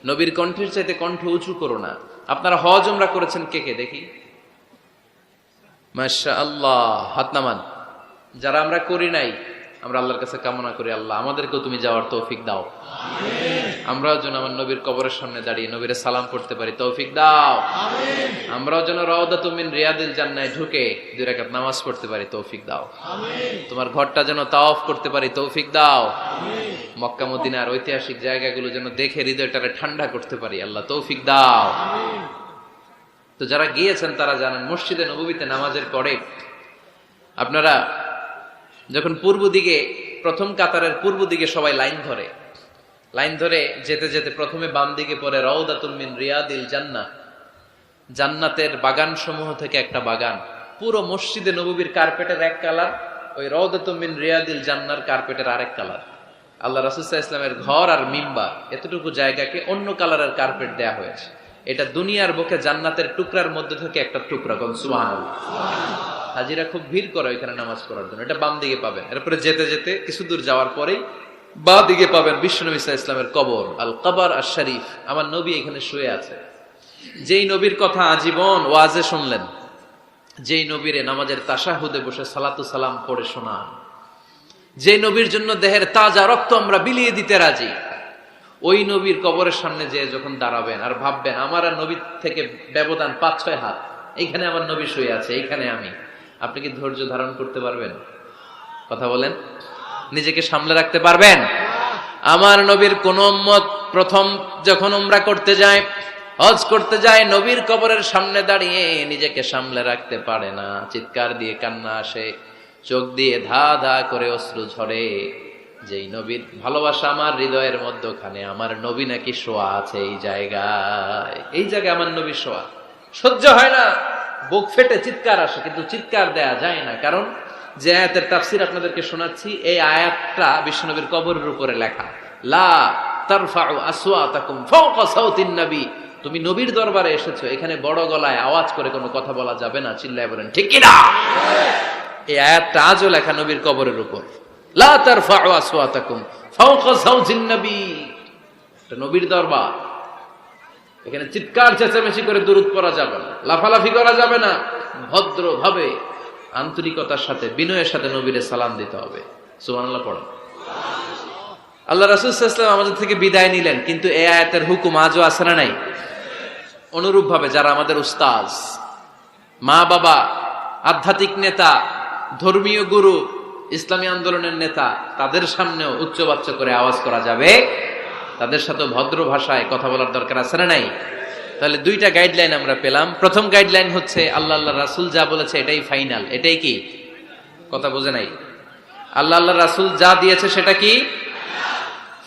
নবীর কণ্ঠের চাইতে কণ্ঠ উঁচু করো না। আপনারা হজ উমরা করেছেন কে কে দেখি? মাশাআল্লাহ, হাত নামান। যারা আমরা করি নাই, আমরা আল্লাহর কাছে কামনা করি, আল্লাহ আমাদেরকেও তুমি যাওয়ার তৌফিক দাও। আমরাও যেন আমার নবীর কবরের সামনে দাঁড়িয়ে নবীরে সালাম করতে পারি, তৌফিক দাও। আমরাও যেন রাউদাতুম মিন রিয়াদিল জান্নাহ ঢুকে 2 রাকাত নামাজ পড়তে পারি, তৌফিক দাও। তোমার ঘরটা যেন তাওয়াফ করতে পারি, তৌফিক দাও। মক্কা মদিনার ঐতিহাসিক জায়গাগুলো যেন দেখে হৃদয়টারে ঠান্ডা করতে পারি, আল্লাহ তৌফিক দাও। তো যারা গিয়েছেন তারা জানেন, মসজিদে নববীতে নামাজের পরে আপনারা যখন পূর্ব দিকে, প্রথম কাতারের পূর্ব দিকে সবাই লাইন ধরে যেতে যেতে প্রথমে বাম দিকে পড়ে রাউদাতুল মিন রিয়াদিল জান্নাহ, জান্নাতের বাগান সমূহ থেকে একটা বাগান। পুরো মসজিদে নববীর কার্পেটের এক কালার, ওই রাউদাতুল মিন রিয়াদিল জান্নাহর কার্পেটের আরেক কালার। আল্লাহ রাসূল সাল্লাল্লাহু আলাইহি ওয়াসাল্লামের ঘর আর মিম্বার এতটুকু জায়গাকে অন্য কালারের কার্পেট দেয়া হয়েছে। এটা দুনিয়ার বুকে জান্নাতের টুকরার মধ্যে থেকে একটা টুকরা। কোন সুবহানাল্লাহ। হাজিরা খুব ভিড় করে এখানে নামাজ পড়ার জন্য। এটা বাম দিকে পাবেন। এরপরে যেতে যেতে কিছু দূর যাওয়ার পরেই বাঁ দিকে পাবেন বিশ্বনবী সাল্লাল্লাহু আলাইহি ওয়াসাল্লামের কবর, আল কবর আশ শরীফ। আমার নবী এখানে শুয়ে আছে। যেই নবীর কথা আজীবন ওয়াজে শুনলেন, যেই নবীর নামাজের তাশাহুদে বসে সালাতু সালাম পড়ে শোনান, যে নবীর জন্য দেহের তাজা রক্ত আমরা বিলিয়ে দিতে রাজি, ওই নবীর কবরের সামনে যে যখন দাঁড়াবেন আর ভাববেন আমার আর নবীর থেকে ব্যবধান 5-6 হাত, এইখানে আমার নবী শুয়ে আছে, এইখানে আমি, আপনি কি ধৈর্য ধারণ করতে পারবেন? কথা বলেন, নিজেকে সামলে রাখতে পারবেন? আমার নবীর কোন উম্মত প্রথম যখন উমরা করতে যায়, হজ করতে যায়, নবীর কবরের সামনে দাঁড়িয়ে নিজেকে সামলে রাখতে পারে না, চিৎকার দিয়ে কান্না আসে, চোখ দিয়ে ধা ধা করে অশ্রু ঝরে। যেই নবীর ভালোবাসা আমার হৃদয়ের মধ্যখানে, আমার নবী নাকি শোয়া আছে এই জায়গায়, এই জায়গায় আমার নবী শোয়া। সহ্য হয় না, বুক ফেটে চিৎকার আসে, কিন্তু চিৎকার দেয়া যায় না। কারণ যে আয়াতের তাফসীর আপনাদেরকে শোনাচ্ছি, এই আয়াতটা বিশ্বনবীর কবরের উপরে লেখা, লা তারফাউ আসওয়াতাকুম ফাওকা সাওতিন নবী। তুমি নবীর দরবারে এসেছো, এখানে বড় গলায় আওয়াজ করে কোনো কথা বলা যাবে না, চিল্লায় বলেন ঠিক কি না? এই আয়াতটা আজও লেখা নবীর কবরের উপর, লা তারফাউ আসওয়াতাকুম ফাওকা সাওতিন নবী। এটা নবীর দরবার, এখানে চিৎকার চেঁচামেচি করে দুরূদ পড়া যাবে না, লাফালাফি করা যাবে না। ভদ্রভাবে আন্তরিকতার সাথে বিনয়ের সাথে নবীরে সালাম দিতে হবে। সুবহানাল্লাহ পড়েন। আল্লাহ রাসূল সাল্লাল্লাহু আলাইহি ওয়াসাল্লাম আমাদের থেকে বিদায় নিলেন, কিন্তু এই আয়াতের হুকুম আজও আছে না নাই? অনুরূপ ভাবে যারা আমাদের উস্তাজ, মা বাবা, আধ্যাত্মিক নেতা, ধর্মীয় গুরু, ইসলামী আন্দোলনের নেতা, তাদের সামনেও উচ্চবাচ্য করে আওয়াজ করা যাবে, তাদের সাথে ভদ্র ভাষায় কথা বলার দরকার আছে না নাই? তাহলে দুইটা গাইডলাইন আমরা পেলাম। প্রথম গাইডলাইন হচ্ছে আল্লাহ রাসূল যা বলেছে এটাই ফাইনাল। এটাই কি? কথা বোঝে নাই? আল্লাহ রাসূল যা দিয়েছে সেটা কি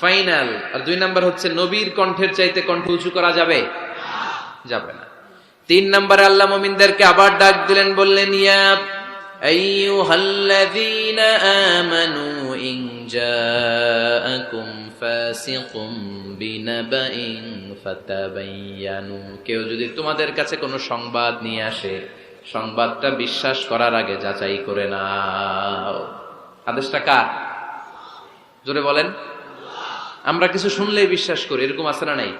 ফাইনাল। আর দুই নাম্বার হচ্ছে নবীর কণ্ঠের চাইতে কণ্ঠ উঁচু করা যাবে? যাবে না। তিন নম্বরে আল্লাহ মুমিনদেরকে আবার ডাক দিলেন, বললেন ইয়া আইয়ুহাল্লাযীনা আমানু ইন জাআকুম ফাসিকুম বিনাবাইন ফাতাবায়ানু। কেউ যদি তোমাদের কাছে কোনো সংবাদ নিয়ে আসে, সংবাদটা বিশ্বাস করার আগে যাচাই করে নাও। আদেশটা কার? জোরে বলেন। আমরা কিছু শুনলেই বিশ্বাস করি, এরকম আছে না নাই?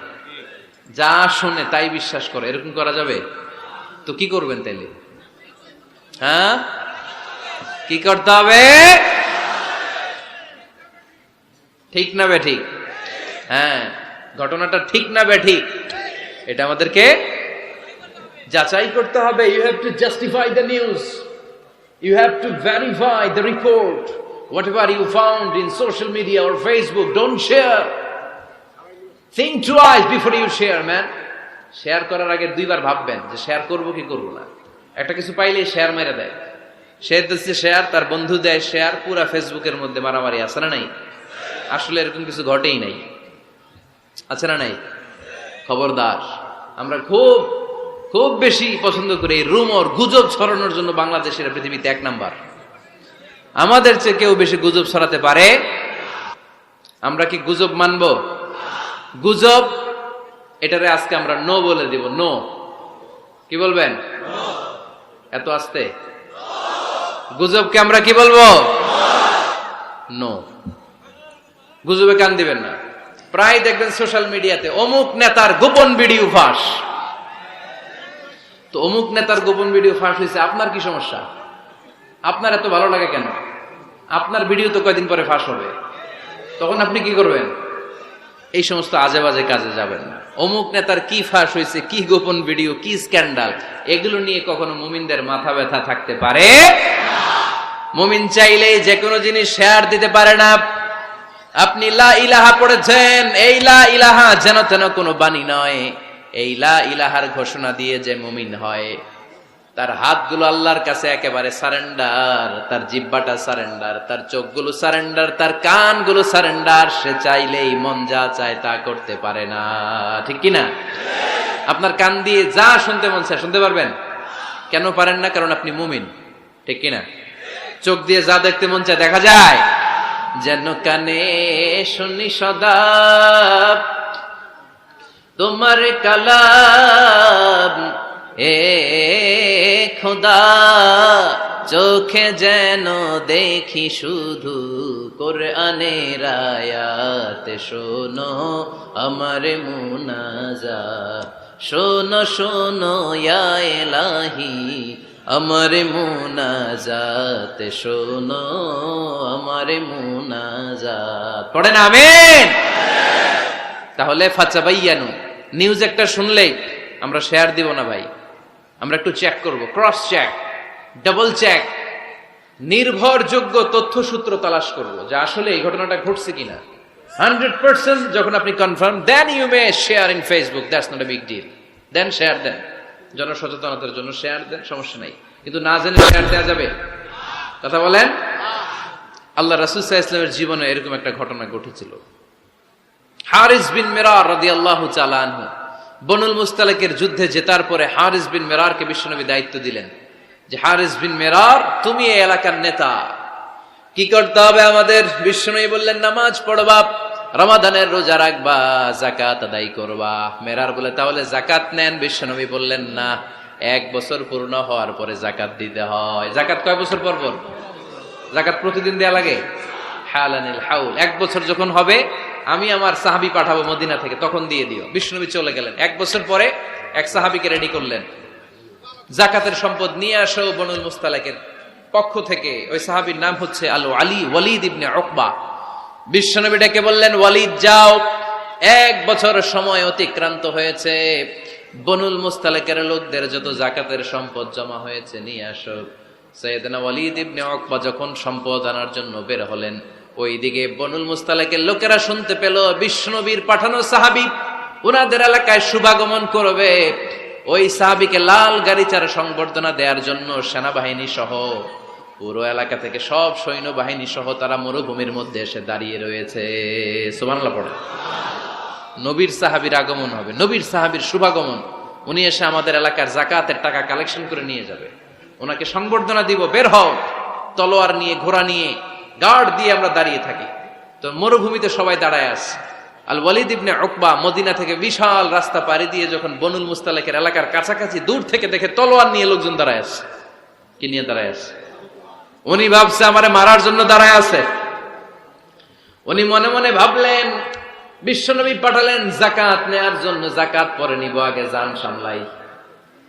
যা শুনে তাই বিশ্বাস করে, এরকম করা যাবে? তো কি করবেন তাইলে? হ্যাঁ, কি করতে হবে? ঠিক না বে ঠিক? হ্যাঁ, ঘটনাটা ঠিক না বে ঠিক, এটা আমাদেরকে যাচাই করতে হবে। You have to justify the news, you have to verify the report. Whatever you found in social media or Facebook, don't share. Think twice before you share, man. Share করার আগে দুইবার ভাববেন যে শেয়ার করব কি করব না। একটা কিছু পাইলে শেয়ার মেরে দেয়, সে দিচ্ছে শেয়ার, তার বন্ধু দেয় শেয়ার, পুরা ফেসবুকের মধ্যে মারামারি আছে না নাই? আসলে এরকম কিছু ঘটেই নাই, আছে না নাই? খবরদার, আমরা খুব খুব বেশি পছন্দ করি এই রুমর, গুজব ছড়ানোর জন্য বাংলাদেশের পৃথিবীতে 1 নাম্বার। আমাদের চেয়ে কেউ বেশি গুজব ছড়াতে পারে? আমরা কি গুজব মানব? গুজব এটারে আজকে আমরা নো বলে দিব। নো। কি বলবেন? এত আস্তে? গুজবকে আমরা কি বলবো? নো। গুজবে কান দিবেন না। প্রায় দেখবেন সোশ্যাল মিডিয়াতে অমুক নেতার গোপন ভিডিও ফাঁস। তো অমুক নেতার গোপন ভিডিও ফাঁস হয়েছে, আপনার কি সমস্যা? আপনার এত ভালো লাগে কেন? আপনার ভিডিও তো কয়দিন পরে ফাঁস হবে, তখন আপনি কি করবেন? এই সমস্ত আজে বাজে কাজে যাবেন না। অমুক নেতার কি ফাঁস হয়েছে, কি গোপন ভিডিও, কি স্ক্যান্ডাল, এগুলো নিয়ে কখনো মুমিনদের মাথা ব্যথা থাকতে পারে? মুমিন চাইলেই যে কোনো জিনিস শেয়ার দিতে পারে না। আপনি লা ইলাহা পড়েছেন, এই লা ইলাহা যেন তেন কোনো বাণী নয়। এই লা ইলাহার ঘোষণা দিয়ে যে মুমিন হয়, তার হাতগুলো আল্লাহর কাছে একেবারে সারেন্ডার, তার জিহ্বাটা সারেন্ডার, তার চোখগুলো সারেন্ডার, তার কানগুলো সারেন্ডার। সে চাইলেই মন যা চায় তা করতে পারে না, ঠিক কিনা? আপনার কান দিয়ে যা শুনতে মন চায় শুনতে পারবেন? কেন পারেন না? কারণ আপনি মুমিন, ঠিক কিনা? চোখ দিয়ে যা দেখতে মন চায় দেখা যায়। যেন কানে শুনি সদা তোমার কালাম, এ খোদা চোখে যেন দেখি শুধু কোরআনের আয়াত। শোনো আমার মুনাজাত, শোনো শোনো ইয়া ইলাহি আমার মুনাজাত, শোনো আমার মুনাজাত। পড়েন আমিন। তাহলে ফাতাবায়ানু, নিউজ একটা শুনলেই আমরা শেয়ার দিব না ভাই, আমরা একটু চেক করব, ক্রস চেক, ডাবল চেক, নির্ভরযোগ্য তথ্যসূত্র তালাশ করব যে আসলে এই ঘটনাটা ঘটছে কিনা। 100% যখন আপনি confirm, then you may share in Facebook, that's not a big deal. Then share দেন, জনসচেতনতার জন্য শেয়ার দেন, সমস্যা নাই। কিন্তু না জেনে শেয়ার দেওয়া যাবে? কথা বলেন। আল্লাহ রাসূল সাল্লাল্লাহু আলাইহি ওয়াসাল্লামের জীবনে এরকম একটা ঘটনা ঘটেছিল। হারিস বিন মিরার রাদিয়াল্লাহু তাআলা আনহু বনুল মুস্তালিকের যুদ্ধে জেতার পরে হারিস বিন মিরারকে বিশ্বনবী দায়িত্ব দিলেন যে হারিস বিন মিরার, তুমি এই এলাকার নেতা, কি করতে হবে আমাদের? বিশ্বনবী বললেন নামাজ পড়বা, রমাদানের রোজা রাখবা, যাকাত আদায় করবা। মিরার বলে তাহলে যাকাত নেন। বিশ্বনবী বললেন না, 1 বছর পূর্ণ হওয়ার পরে যাকাত দিতে হয়। যাকাত কয় বছর পর পর? যাকাত প্রতিদিন দেয়া লাগে। হালানিল হাউল, 1 বছর যখন হবে আমি আমার সাহাবী পাঠাবো মদিনা থেকে, তখন দিয়ে দিও। বিশ্বনবী চলে গেলেন। 1 বছর পরে এক সাহাবীকে রেডি করলেন, জাকাতের সম্পদ নিয়ে আসো বনুল মুস্তালাকের পক্ষ থেকে। ওই সাহাবীর নাম হচ্ছে আলী ওয়ালিদ ইবনে উকবা। বিশ্বনবী ডেকে বললেন, ওয়ালিদ যাও, 1 বছর সময় অতিক্রান্ত হয়েছে, বনুল মুস্তালাকের লোকদের যত জাকাতের সম্পদ জমা হয়েছে নিয়ে আসো। সাইয়েদনা ওয়ালিদ ইবনে উকবা যখন সম্পদ আনার জন্য বের হলেন, ওইদিকে বনুল মুস্তালাকের লোকেরা শুনতে পেল বিশ্বনবীর পাঠানো সাহাবী ওনাদের এলাকায় শুভাগমন করবে। ওই সাহাবীকে লাল গাড়িচার সংবর্ধনা দেওয়ার জন্য সেনাবাহিনী সহ পুরো এলাকা থেকে সব সৈন্যবাহিনী সহ তারা মরুভূমির মধ্যে এসে দাঁড়িয়ে রয়েছে। সুবহানাল্লাহ পড়ে। নবীর সাহাবীর আগমন হবে, নবীর সাহাবীর শুভাগমন। উনি এসে আমাদের এলাকার জাকাতের টাকা কালেকশন করে নিয়ে যাবে, ওনাকে সংবর্ধনা দিব, বের হও। তলোয়ার নিয়ে, ঘোড়া নিয়ে, গার্ড দিয়ে আমরা দাঁড়িয়ে থাকি। তো মরুভূমিতে সবাই দাঁড়ায় আছে। আল ওয়ালিদ ইবনে উকবা মদিনা থেকে বিশাল রাস্তা পাড়ি দিয়ে যখন বনুল মুস্তালাকের এলাকার কাছাকাছি দূর থেকে দেখে তলোয়ার নিয়ে লোকজন দাঁড়ায় আছে। কি নিয়ে দাঁড়ায় আছে? উনি ভাবছে আমারে মারার জন্য দাঁড়ায় আছে। উনি মনে মনে ভাবলেন বিশ্বনবী পাঠালেন জাকাত নেয়ার জন্য, জাকাত পরে নিব, আগে জান সামলাই।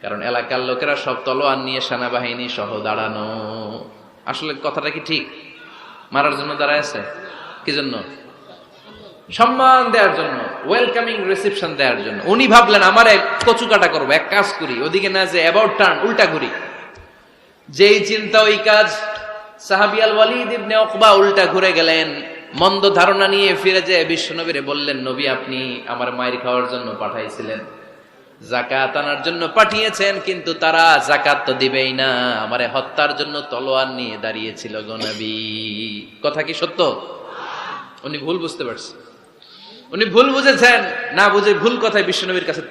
কারণ এলাকার লোকেরা সব তলোয়ার নিয়ে সেনাবাহিনী সহ দাঁড়ানো। আসলে কথাটা কি ঠিক? মারার জন্য দাঁড়ায় আছে? কি জন্য? সম্মান দেওয়ার জন্য, ওয়েলকামিং রিসেপশন দেওয়ার জন্য। উনি ভাবলেন আমারে কচু কাটা করবো, এক কাজ করি, ওদিকে না যে অ্যাবাউট টার্ন, উল্টা ঘুরি। যেই চিন্তা ওই কাজ। সাহাবী আল ওয়ালিদ ইবনে উকবা উল্টা ঘুরে গেলেন, মন্দ ধারণা নিয়ে ফিরে যেয়ে বিশ্বনবীরে বললেন, নবী আপনি আমার মায়ের খাওয়ার জন্য পাঠাইছিলেন, জাকাত আনার জন্য পাঠিয়েছেন, কিন্তু তারা জাকাত তো দিবেই না, আমারে হত্যার জন্য তলোয়ার নিয়ে দাঁড়িয়েছিল গো নবী। কথা কি সত্য? উনি ভুল বুঝতে পারছেন, উনি ভুল বুঝেছেন। না বুঝে ভুল কথায় বিশ্বনবীর কাছে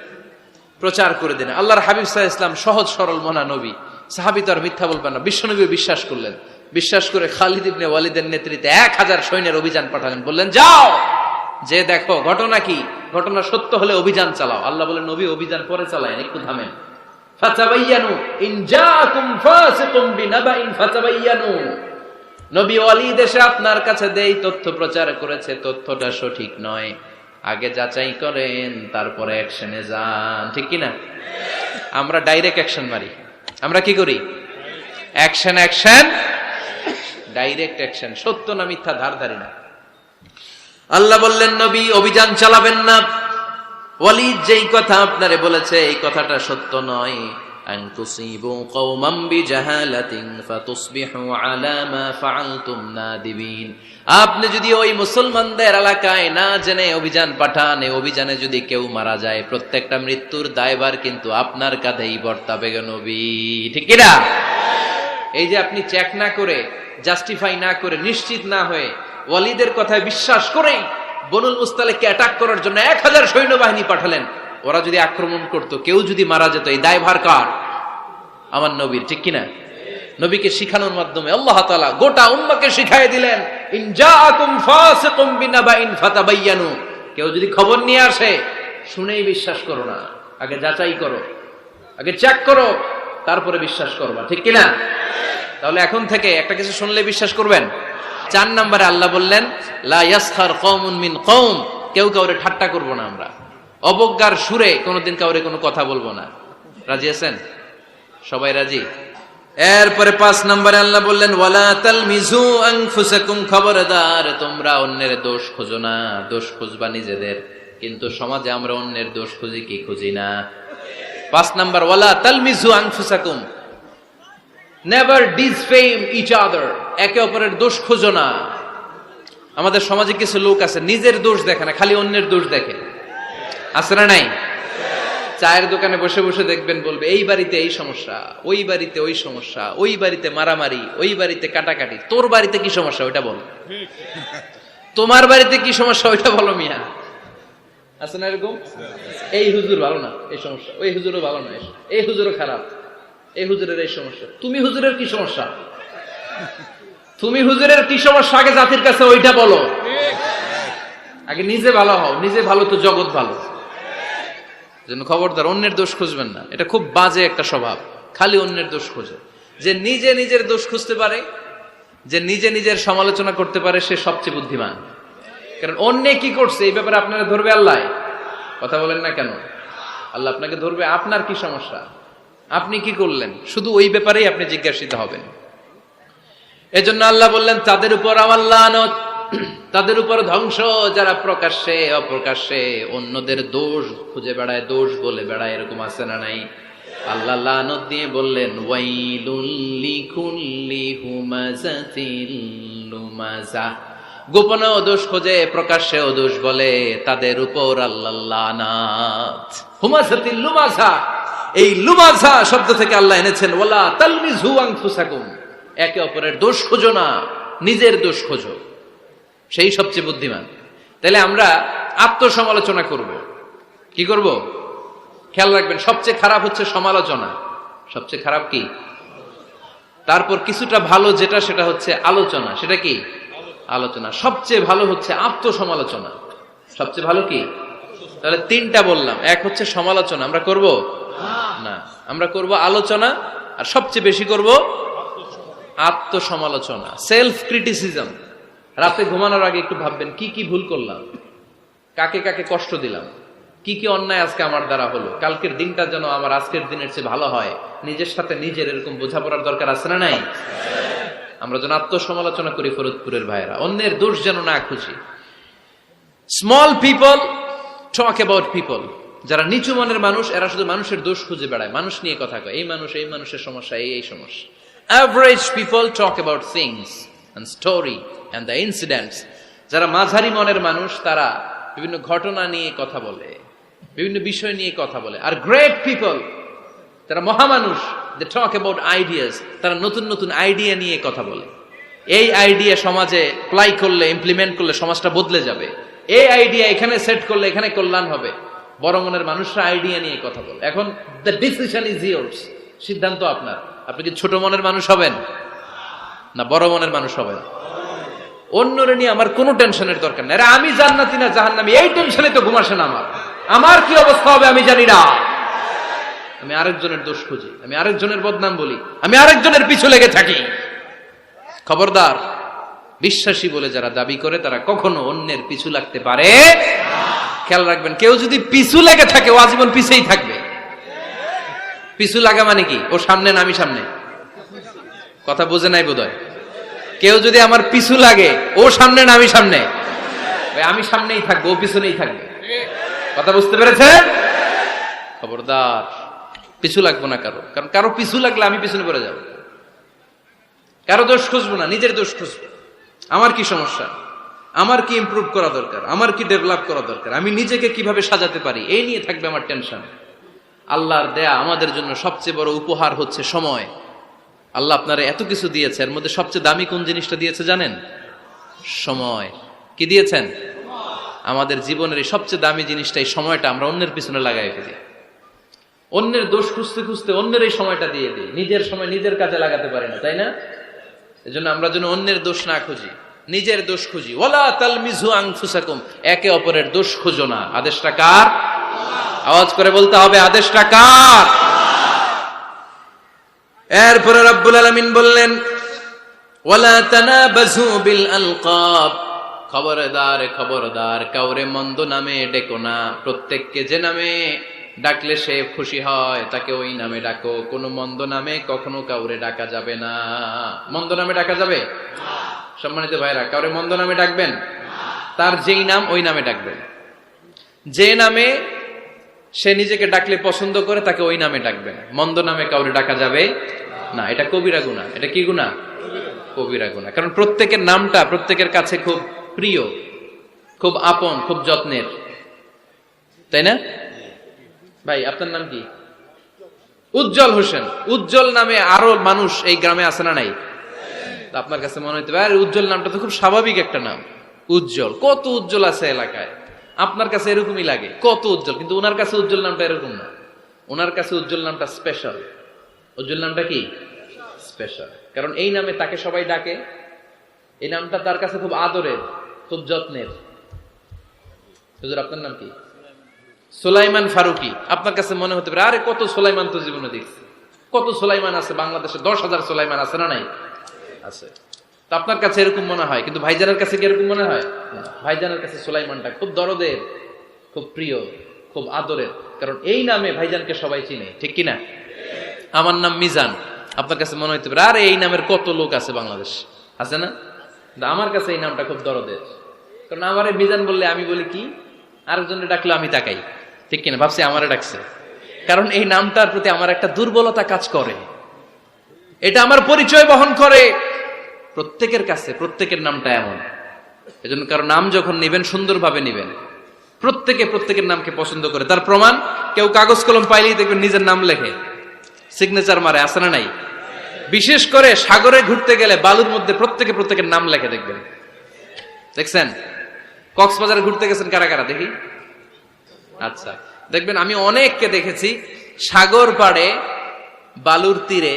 প্রচার করে দিলেন। আল্লাহর হাবিব সাল্লাল্লাহু আলাইহি ওয়াসাল্লাম সহজ সরল মনা নবী, সাহাবী তো আর মিথ্যা বলবেন না। বিশ্বনবীও বিশ্বাস করলেন। বিশ্বাস করে খালিদ ইবনে ওয়ালিদের নেতৃত্বে 1000 সৈন্যের অভিযান পাঠালেন। বললেন যাও, যে দেখো ঘটনা কি, ঘটনা সত্য হলে অভিযান চালাও। আল্লাহ বলেন নবী অভিযান পরে চালায়েন, একটু থামেন। ফাতাবায়ানু ইন জাআকুম ফাসিকুম বিনাবাইন ফাতাবায়ানু। নবী ওয়ালিদ এসে আপনার কাছে দেই তথ্য প্রচার করেছে, তথ্যটা সঠিক নয়, আগে যাচাই করেন, তারপরে অ্যাকশনে যান। ঠিক কি না? আমরা ডাইরেক্ট অ্যাকশন মারি। আমরা কি করি? Action, action, direct action. সত্য না মিথ্যা ধার ধারি না। আল্লাহ বললেন নবী অভিযান চালাবেন না। ওয়ালিদ যেই কথা আপনারে বলেছে এই কথাটা সত্য নয়। আন তুসিবু কওমান বিজাহালাতিন ফাতুসবিহু আলা মা ফাআলতুম নাদিবিন। আপনি যদি ওই মুসলমানদের এলাকায় না জেনে অভিযান পাঠান, এই অভিযানে যদি কেউ মারা যায়, প্রত্যেকটা মৃত্যুর দায়ভার কিন্তু আপনার কাঁধেই বর্তাবে গো নবী। ঠিক কি না? এই যে আপনি চেক না করে, জাস্টিফাই না করে, নিশ্চিত না হয়ে, ওয়ালিদের কথায় বিশ্বাস করেই বনুল মুস্তালিককে অ্যাটাক করার জন্য 1000 সৈন্যবাহিনী পাঠালেন। ওরা যদি আক্রমণ করত, কেউ যদি মারা যেত, এই দায়ভার কার? আমার নবীর। ঠিক কিনা? নবীকে শিখানোর মাধ্যমে আল্লাহ তাআলা গোটা উম্মাহকে শিখাই দিলেন, ইন জাআকুম ফাসিকুম বিনাবাইন ফাতাবায়ানু। কেউ যদি খবর নিয়ে আসে, শুনেই বিশ্বাস করো না, আগে যাচাই করো, আগে চেক করো, তারপরে বিশ্বাস করবা। ঠিক কিনা? তাহলে এখন থেকে একটা কিছু শুনলে বিশ্বাস করবেন। 4 নম্বরে আল্লাহ বললেন লা ইয়াসখার কওমুন মিন কওম। কেউ কাউরে ঠাট্টা করব না আমরা, অবজ্ঞার সুরে কোনোদিন কাউরে কোনো কথা বলবো না। রাজি আছেন? সবাই রাজি? এরপরে 5 নম্বরে আল্লাহ বললেন ওয়ালা তালমিজু আনফুসাকুম। খবরদার তোমরা অন্যের দোষ খোঁজো না, দোষ খুঁজবা নিজেদের। কিন্তু সমাজে আমরা অন্যের দোষ খুঁজি কি খুঁজি না? 5 নম্বর ওয়ালা তালমিজু আনফুসাকুম, নেভার ডিসফেম ইচ আদার। একে অপরের দোষ খোঁজো না। আমাদের সমাজে কিছু লোক আছে নিজের দোষ দেখে না, খালি অন্যের দোষ দেখে। আছে না নাই? চায়ের দোকানে বসে বসে দেখবেন বলবে এই বাড়িতে এই সমস্যা, ওই বাড়িতে ওই সমস্যা, ওই বাড়িতে মারামারি, ওই বাড়িতে কাটাকাটি। তোর বাড়িতে কি সমস্যা ওইটা বল, তোমার বাড়িতে কি সমস্যা ওইটা বলো মিয়া। আছে না এরকম? এই হুজুর ভালো না, এই সমস্যা, ওই হুজুরও ভালো না, এই হুজুরও খারাপ, এই হুজুরের এই সমস্যা। তুমি হুজুরের কি সমস্যা? তুমি হুজুরের কি সমস্যা আগে জাতির কাছে ওইটা বলো। আগে নিজে ভালো হও, নিজে ভালো তো জগৎ ভালো। যেন খবরদার অন্যের দোষ খুঁজবেন না। এটা খুব বাজে একটা স্বভাব, খালি অন্যের দোষ খোঁজে। যে নিজে নিজের দোষ খুঁজতে পারে, যে নিজে নিজের সমালোচনা করতে পারে, সে সবচেয়ে বুদ্ধিমান। কারণ অন্যে কি করছে এই ব্যাপারে আপনারা ধরবে আল্লাহ। কথা বলেন না কেন? আল্লাহ আপনাকে ধরবে আপনার কি সমস্যা। আপনি কি করলেন, শুধু ওই ব্যাপারেই আপনি জিজ্ঞাসিত হবেন। এজন্য আল্লাহ বললেন তাদের উপর আমার লানত, তাদের উপর ধ্বংস যারা প্রকাশ্যে অপ্রকাশ্যে অন্যদের দোষ খুঁজে বেড়ায়, দোষ বলে বেড়ায়, এরকম আছে না নাই? আল্লাহ লানত দিয়ে বললেন ওয়াইলুল লিকুল্লি হুমাযাতিল লুমাযা, গোপনেও দোষ খোঁজে প্রকাশ্যেও দোষ বলে, তাদের উপর আল্লাহ লানাত। হুমাযাতিল লুমাযা, এই লুমাযা শব্দ থেকে আল্লাহ এনেছেন ওয়ালা তালমিযু আনফুসাকুম, একে অপরের দোষ খোঁজো না, নিজের দোষ খোঁজো, সেই সবচেয়ে বুদ্ধিমান। তাহলে আমরা আত্মসমালোচনা করব। কি করব? খেয়াল রাখবেন, সবচেয়ে খারাপ হচ্ছে সমালোচনা। সবচেয়ে খারাপ কি? তারপর কিছুটা ভালো যেটা, সেটা হচ্ছে আলোচনা। সেটা কি? আলোচনা। সবচেয়ে ভালো হচ্ছে আত্মসমালোচনা। সবচেয়ে ভালো কি? তাহলে তিনটা বললাম। এক হচ্ছে সমালোচনা, আমরা করব না, আমরা করব আলোচনা, আর সবচেয়ে বেশি করব আত্মসমালোচনা, সেলফ ক্রিটিসিজম। রাতে ঘুমানোর আগে একটু ভাববেন কি কি ভুল করলাম, কাকে কাকে কষ্ট দিলাম, কি কি অন্যায় আজকে আমার দ্বারা হলো, কালকের দিনটা যেন আমার আজকের দিনের চেয়ে ভালো হয়। নিজের সাথে নিজের এরকম বোঝাপড়ার দরকার আছে না নাই? আমরা যেন আত্মসমালোচনা করি ফরিদপুরের ভাইয়েরা, অন্যের দোষ যেন না খুঁজি। Small people talk about people, যারা নিচু মনের মানুষ এরা শুধু মানুষের দোষ খুঁজে বেড়ায়, মানুষ নিয়ে কথা কয়, এই মানুষ, এই মানুষের সমস্যা, এই সমস্যা। Average people talk about things and story and the incidents. যারা মাঝারি মনের মানুষ তারা বিভিন্ন ঘটনা নিয়ে কথা বলে, বিভিন্ন বিষয় নিয়ে কথা বলে। আর গ্রেট পিপল, যারা মহামানুষ, দে টক অ্যাবাউট আইডিয়াস, তারা নতুন নতুন আইডিয়া নিয়ে কথা বলে। এই আইডিয়া সমাজে অ্যাপ্লাই করলে, ইমপ্লিমেন্ট করলে সমাজটা বদলে যাবে। এই আইডিয়া এখানে সেট করলে এখানে কল্যাণ হবে। বড় মনের মানুষরা আইডিয়া নিয়ে কথা বলে। এখন দ্য ডিসিশন ইজ ইয়ার্স, সিদ্ধান্ত আপনার। আপনি কি ছোট মনের মানুষ হবেন না বড় মনের মানুষ হবেন? অন্যরে নিয়ে আমার কোনো টেনশনের দরকার নেই। আরে আমি জান্নাতি না জাহান্নামী, এই টেনশনে তো ঘুম আসে না আমার। আমার কি অবস্থা হবে আমি জানি না। আমি আরেকজনের দোষ খুঁজি, আমি আরেকজনের বদনাম বলি, আমি আরেকজনের পিছু লেগে থাকি। খবরদার, বিশ্বাসী বলে যারা দাবি করে তারা কখনো অন্যের পিছু লাগতে পারে। খেয়াল রাখবেন, কেউ যদি পিছু লেগে থাকে ও আজীবন পিছেই থাকবে। পিছু লাগা মানে কি? ও সামনে না আমি সামনে? কথা বুঝে নাই বোধহয়। কেউ যদি আমার পিছু লাগে, ও সামনে না আমি সামনে? আমি সামনেই থাকবো, ও পিছনেই থাকবে। কথা বুঝতে পেরেছে? খবরদার, পিছু লাগবো না কারো, কারণ কারো পিছু লাগলে আমি পিছনে পড়ে যাব। কারো দোষ খুঁজবো না, নিজের দোষ খুঁজবো। আমার কি সমস্যা, আমার কি ইমপ্রুভ করা দরকার, আমার কি ডেভেলপ করা দরকার, আমি নিজেকে কিভাবে সাজাতে পারি, এই নিয়ে থাকবে আমার টেনশন। আল্লাহর দেয়া আমাদের জন্য সবচেয়ে বড় উপহার হচ্ছে সময়। আল্লাহ আপনারা এত কিছু দিয়েছে, এর মধ্যে সবচেয়ে দামি কোন জিনিসটা দিয়েছে জানেন? সময়। কি দিয়েছেন? আমাদের জীবনের এই সবচেয়ে দামি জিনিসটা, এই সময়টা আমরা অন্যের পিছনে লাগাই ফেলি। অন্যের দোষ খুঁজতে খুঁজতে অন্যের এই সময়টা দিয়ে দিই, নিজের সময় নিজের কাজে লাগাতে পারি না, তাই না? এজন্য আমরা যেন অন্যের দোষ না খুঁজি, নিজের দোষ খুঁজি। ওয়ালা তালমিযু আনফুসাকুম, একে অপরের দোষ খুঁজো না। আদেশটা কার? আওয়াজ করে বলতে হবে, আদেশটা কার? এরপরে রব্বুল আলামিন বললেন ওয়ালা তানাবাযু বিল আলকাব, খবরদার খবরদার, কাউরে মন্দ নামে ডেকো না। প্রত্যেককে যে নামে ডাকলে সে খুশি হয় তাকে ওই নামে ডাকো। কোনো মন্দ নামে কখনো কাউরে ডাকা যাবে না। মন্দ নামে ডাকা যাবে? সম্মানিত ভাইরা, কাউরে মন্দ নামে ডাকবেন? তার যেই নাম ওই নামে ডাকবেন। যে নামে সে নিজেকে ডাকলে পছন্দ করে তাকে ওই নামে ডাকবেন। মন্দ নামে কাউরে ডাকা যাবে না। এটা কবিরা গুনাহ। এটা কি গুনাহ? কবিরা গুনাহ। কারণ প্রত্যেকের নামটা প্রত্যেকের কাছে খুব প্রিয়, খুব আপন, খুব যত্নের, তাই না? ভাই আপনার নাম কি? উজ্জ্বল হোসেন। উজ্জ্বল নামে আরো মানুষ এই গ্রামে আছে না নাই? আপনার কাছে মনে হইতে পারে উজ্জ্বল নামটা তো খুব স্বাভাবিক একটা নাম। উজ্জ্বল, কত উজ্জ্বল আছে এলাকায়। আপনার কাছে এরকমই লাগে, কত উজ্জ্বল, কিন্তু ওনার কাছে উজ্জ্বল নামটা এরকম না। ওনার কাছে উজ্জ্বল নামটা স্পেশাল। উজ্জ্বল নামটা কি? স্পেশাল। কারণ এই নামে তাকে সবাই ডাকে। এই নামটা তার কাছে খুব আদরের, খুব যত্নের। হুজুর আপনার নাম কি? সুলাইমান ফারুকি। আপনার কাছে মনে হতে পারে আরে কত সুলাইমান তো জীবনে দেখছি। কত সুলাইমান আছে বাংলাদেশে, 10,000 সুলাইমান আছে না নাই? আছে। তো আপনার কাছে এরকম মনে হয়, কিন্তু ভাইজানের কাছে কি এরকম মনে হয়? ভাইজানের কাছে সুলাইমানটা খুব দরদের, খুব প্রিয়, খুব আদরের। কারণ এই নামে ভাইজানকে সবাই চিনে, ঠিক কিনা? আমার নাম মিজান, আপনার কাছে মনে হইতে পারে আরে এই নামের কত লোক আছে বাংলাদেশ, আছে না? আমার কাছে এই নামটা খুব দরদের, কারণ আমারে মিজান বললে আমি বলি কি, আরেকজনে ডাকলে আমি তাকাই, ঠিক কিনা? ভাবছি আমারে ডাকছে, কারণ এই নামটার প্রতি আমার একটা দুর্বলতা কাজ করে, এটা আমার পরিচয় বহন করে প্রত্যেকের কাছে। প্রত্যেকের নামটা এমন, এজন্য কারো নাম যখন নিবেন সুন্দরভাবে নিবেন। প্রত্যেকে প্রত্যেকের নামকে পছন্দ করে, তার প্রমাণ কেউ কাগজ কলম পাইলেই দেখবেন নিজের নাম লেখে, সিগনেচার মারে, আছে না নাই? বিশেষ করে সাগরে ঘুরতে গেলে বালুর মধ্যে প্রত্যেকে প্রত্যেকের নাম লেখে, দেখবেন, দেখছেন? কক্সবাজারে ঘুরতে গেছেন কারা কারা দেখি? আচ্ছা, দেখবেন আমি অনেককে দেখেছি সাগর পাড়ে বালুর তীরে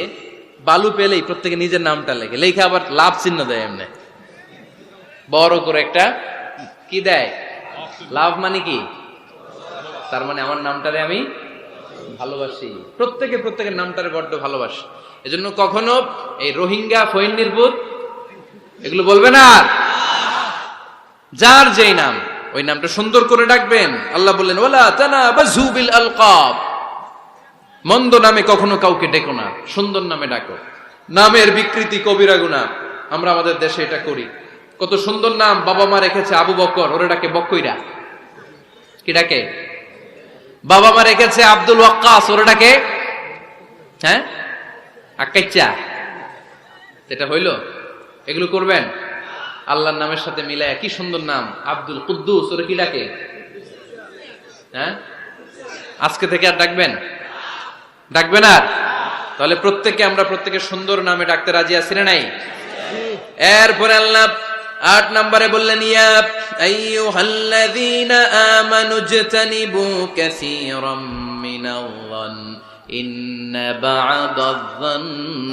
বালু পেলেই প্রত্যেকে নিজের নামটা লেখে, লেখে আবার লাভ চিহ্ন দেয়, এমনি বড় করে একটা কি দেয়, লাভ মানে কি, তার মানে আমার নামটারে আমি ভালোবাসি। প্রত্যেকে প্রত্যেকের নামটারে বড্ড ভালোবাসি। এজন্য কখনো এই রোহিঙ্গা ফইন্নিরপুত এগুলো বলবে না, যার যেই নাম ওই নামটা সুন্দর করে ডাকবেন। আল্লাহ বললেন ওয়ালা তানাবাযু বিল আলকাব, মন্দ নামে কখনো কাউকে ডেকো না, সুন্দর নামে ডাকো। নামের বিকৃতি কবিরা গুনাহ, আমরা আমাদের দেশে এটা করি। কত সুন্দর নাম বাবা মা রেখেছে, আবু বকর, ওরে ডাকে বকইরা, কি ডাকে? বাবা মা রেখেছে আব্দুল ওয়াক্কাস, ওরে ডাকে হ্যাঁ আক্কাইচা। এটা হইল? এগুলো করবেন আল্লাহর নামের সাথে মিলায়। কি সুন্দর নাম, আব্দুল কুদ্দুস, ওরে কি ডাকে? হ্যাঁ, আজকে থেকে আর ডাকবেন? ডাকবেন আর? তাহলে প্রত্যেককে আমরা প্রত্যেকের সুন্দর নামে ডাকতে রাজি আছি না নাই? এরপরে আল্লাহ 8 নম্বরে বললেন ইয়া আইয়ুহাল্লাযীনা আমানু ইজতানিবু কাসীরাম মিনাল-যান ইন্না বা'দায-যান্নি,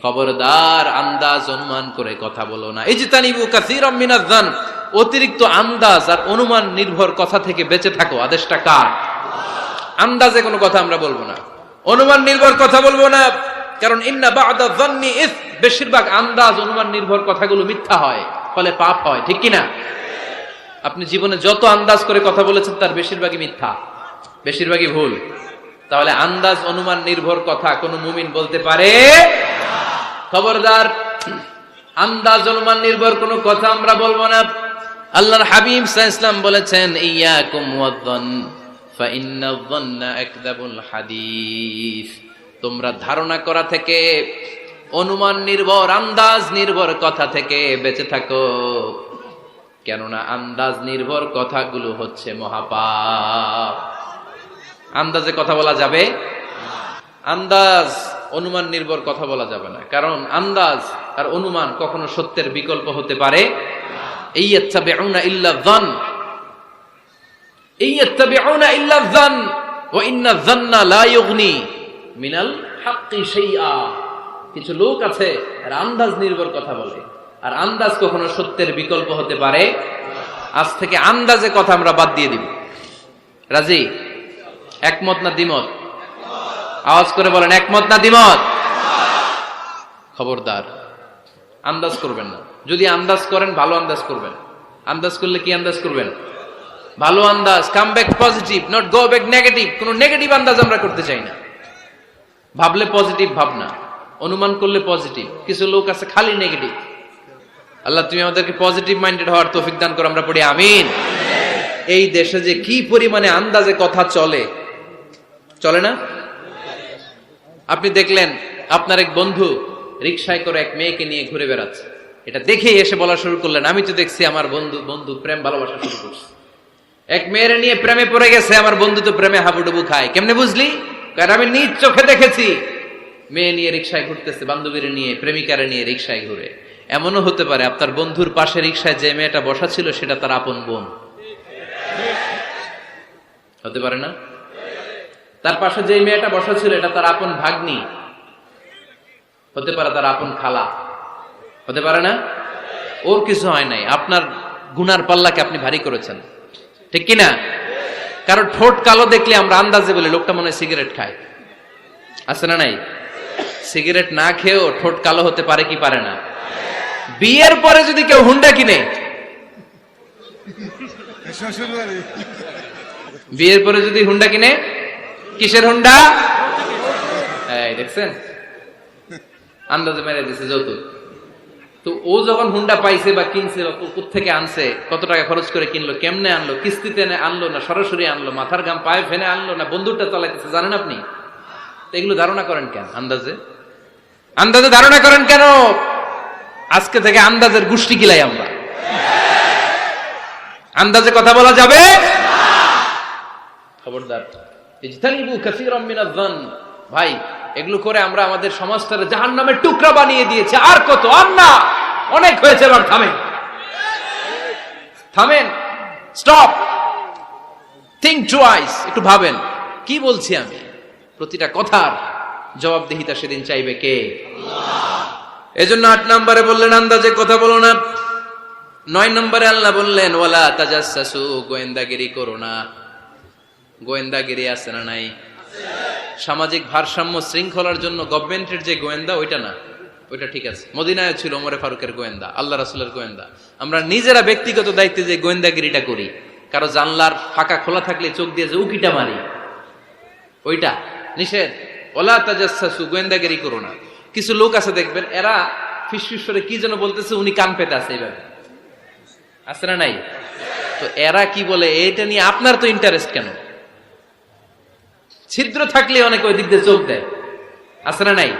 খবরদার আন্দাজ অনুমান করে কথা বলো না। ইজতানিবু কাসীরাম মিনাজ-যান, অতিরিক্ত আন্দাজ আর অনুমান নির্ভর কথা থেকে বেঁচে থাকো। আদেশটা কার? আন্দাজে কোনো কথা আমরা বলবো না, অনুমান নির্ভর কথা বলবো না, কারণ ইন্না বা'দায-যান্নি ইস, বেশিরভাগ আন্দাজ অনুমান নির্ভর কথাগুলো মিথ্যা হয়, ফলে পাপ হয়, ঠিক কিনা? আপনি জীবনে যত আন্দাজ করে কথা বলেছেন তার বেশিরভাগই মিথ্যা, বেশিরভাগই ভুল। তাহলে আন্দাজ অনুমান নির্ভর কথা কোনো মুমিন বলতে পারে? খবরদার, আন্দাজ অনুমান নির্ভর কোনো কথা আমরা বলবো না। আল্লাহর হাবিব সাল্লাল্লাহু আলাইহি ওয়াসাল্লাম বলেছেন ইয়াকুম ওয়ায-যান ফা ইন্নায-যান্না আকযাবুল হাদিস, তোমরা ধারণা করা থেকে, অনুমান নির্ভর আন্দাজ নির্ভর কথা থেকে বেঁচে থাকো, কেননা আন্দাজ নির্ভর কথাগুলো হচ্ছে মহাপাপ। আন্দাজে কথা বলা যাবে? আন্দাজ অনুমান নির্ভর কথা বলা যাবে না, কারণ আন্দাজ আর অনুমান কখনো সত্যের বিকল্প হতে পারে। ইয়াত্তাবিউনা ইল্লা যান, ইয়াত্তাবিউনা ইল্লা যান ওয়া ইন্না যান্না লা ইউগনি মিনাল হাক্কি শাইআ। কিছু লোক আছে আর আন্দাজ নির্ভর কথা বলে, আর আন্দাজ কখনো সত্যের বিকল্প হতে পারে। আজ থেকে আন্দাজে কথা আমরা বাদ দিয়ে দিব। রাজি? একমত না দ্বিমত? আওয়াজ করে বলেন, একমত না দ্বিমত? খবরদার আন্দাজ করবেন না। যদি আন্দাজ করেন ভালো আন্দাজ করবেন। আন্দাজ করলে কি আন্দাজ করবেন? ভালো আন্দাজ। Come back positive, not go back negative. কোন নেগেটিভ আন্দাজ আমরা করতে চাই না। ভাবলে পজিটিভ ভাবনা, অনুমান করলে পজিটিভ। কিছু লোক আছে খালি নেগেটিভ। আল্লাহ তুমি আমাদেরকে পজিটিভ মাইন্ডেড হওয়ার তৌফিক দান করো, আমরা পড়ি আমিন। এই দেশে যে কি পরিমাণে আন্দাজে কথা চলে, চলে না? আপনি দেখলেন আপনার এক বন্ধু রিকশায় করে এক মেয়েকে নিয়ে ঘুরে বেড়াচ্ছে, এটা দেখেই এসে বলা শুরু করলেন আমি তো দেখছি আমার বন্ধু প্রেম ভালোবাসা শুরু করছে, এক মেয়ের নিয়ে প্রেমে পড়ে গেছে, আমার বন্ধু তো প্রেমে হাবুডুবু খায়। কেমনে বুঝলি? কারণ আমি নিজ চোখে দেখেছি। মেয়ে নিয়ে রিকশায় ঘুরতেছে, বান্ধবীর নিয়ে, প্রেমিকারে নিয়ে রিকশায় ঘুরে। এমনও হতে পারে আপনার বন্ধুর পাশে রিকশায় যে মেয়েটা বসা ছিল সেটা তার আপন বোন, হতে পারে না? তার পাশে যে মেয়েটা বসা ছিল এটা তার আপন ভাগ্নি, হতে পারে তার আপন খালা, হতে পারে না? ওর কিছু হয় নাই, আপনার গুনার পাল্লাকে আপনি ভারী করেছেন, ঠিক কিনা? কারণ ঠোঁট কালো দেখলে আমরা আন্দাজে বলি লোকটা মনে হয় সিগারেট খায়, আছে না নাই? সিগারেট না খেয়েও ঠোঁট কালো হতে পারে কি পারে না? বিয়ের পরে যদি কেউ হুন্ডা কিনে, বিয়ের পরে যদি হুন্ডা কিনে, কিসের হুন্ডা? এই দেখছেন, আন্দাজে মেরে দিছে যৌতুক। তো ও যখন হুন্ডা পাইছে বা কিনছে বা কোত্থেকে আনছে, কত টাকা খরচ করে কিনলো, কেমনে আনলো, কিস্তিতে আনলো না সরাসরি আনলো, মাথার ঘাম পায়ে ফেনে আনলো না বন্দুকটা চালাইতেছে, জানেন আপনি? এগুলো ধারণা করেন কেন? আন্দাজে আন্দাজে ধারণা করেন কেন? আজকে থেকে আন্দাজের গোষ্ঠী কিলাই আমরা। আন্দাজে কথা বলা যাবে, খবরদার। ইজতানিবু কাসীরাম মিনাজ-যান। ভাই, এগুলো করে আমরা আমাদের সমাজটারে জাহান্নামের টুকরা বানিয়ে দিয়েছি। আর কত? আর না, অনেক হয়েছে, এবার থামেন, থামেন, স্টপ, থিংক টুয়াইস। একটু ভাবেন কি বলছি আমি। প্রতিটা কথার জবাবদিহিতা সেদিন চাইবে কে? আল্লাহ। এজন্য 8 নম্বরে বললেন আন্দাজে কথা বলো না। 9 নম্বরে আল্লাহ বললেন ওয়ালা তাজাসসু, গোয়েন্দাগিরি করো না। গোয়েন্দাগিরি আছে না নাই? সামাজিক ভারসাম্য শৃঙ্খলার জন্য গভর্নমেন্টের যে গোয়েন্দা, ওইটা না, ওইটা ঠিক আছে। মদিনায় ছিল ওমরে ফারুকের গোয়েন্দা, আল্লাহ রাসূলের গোয়েন্দা। আমরা নিজেরা ব্যক্তিগত দায়িত্বে যে গোয়েন্দাগিরিটা করি, কারো জানলার ফাঁকা খোলা থাকলে চোখ দিয়ে যে উকিটা মারি, ওইটা নিষেধ। ওয়ালা তাজাসসু, গোয়েন্দাগিরি করো না। কিছু লোক আছে দেখবেন, এরা ফিসফিস করে কি যেন বলতেছে, উনি কান পেতে আছে, এইভাবে আছে না নাই? তো এরা কি বলে, এটা নিয়ে আপনার তো ইন্টারেস্ট কেন? ছিদ্র থাকলে অনেকে ওই দিক দিয়ে চোখ দেয়, আছে না নাই?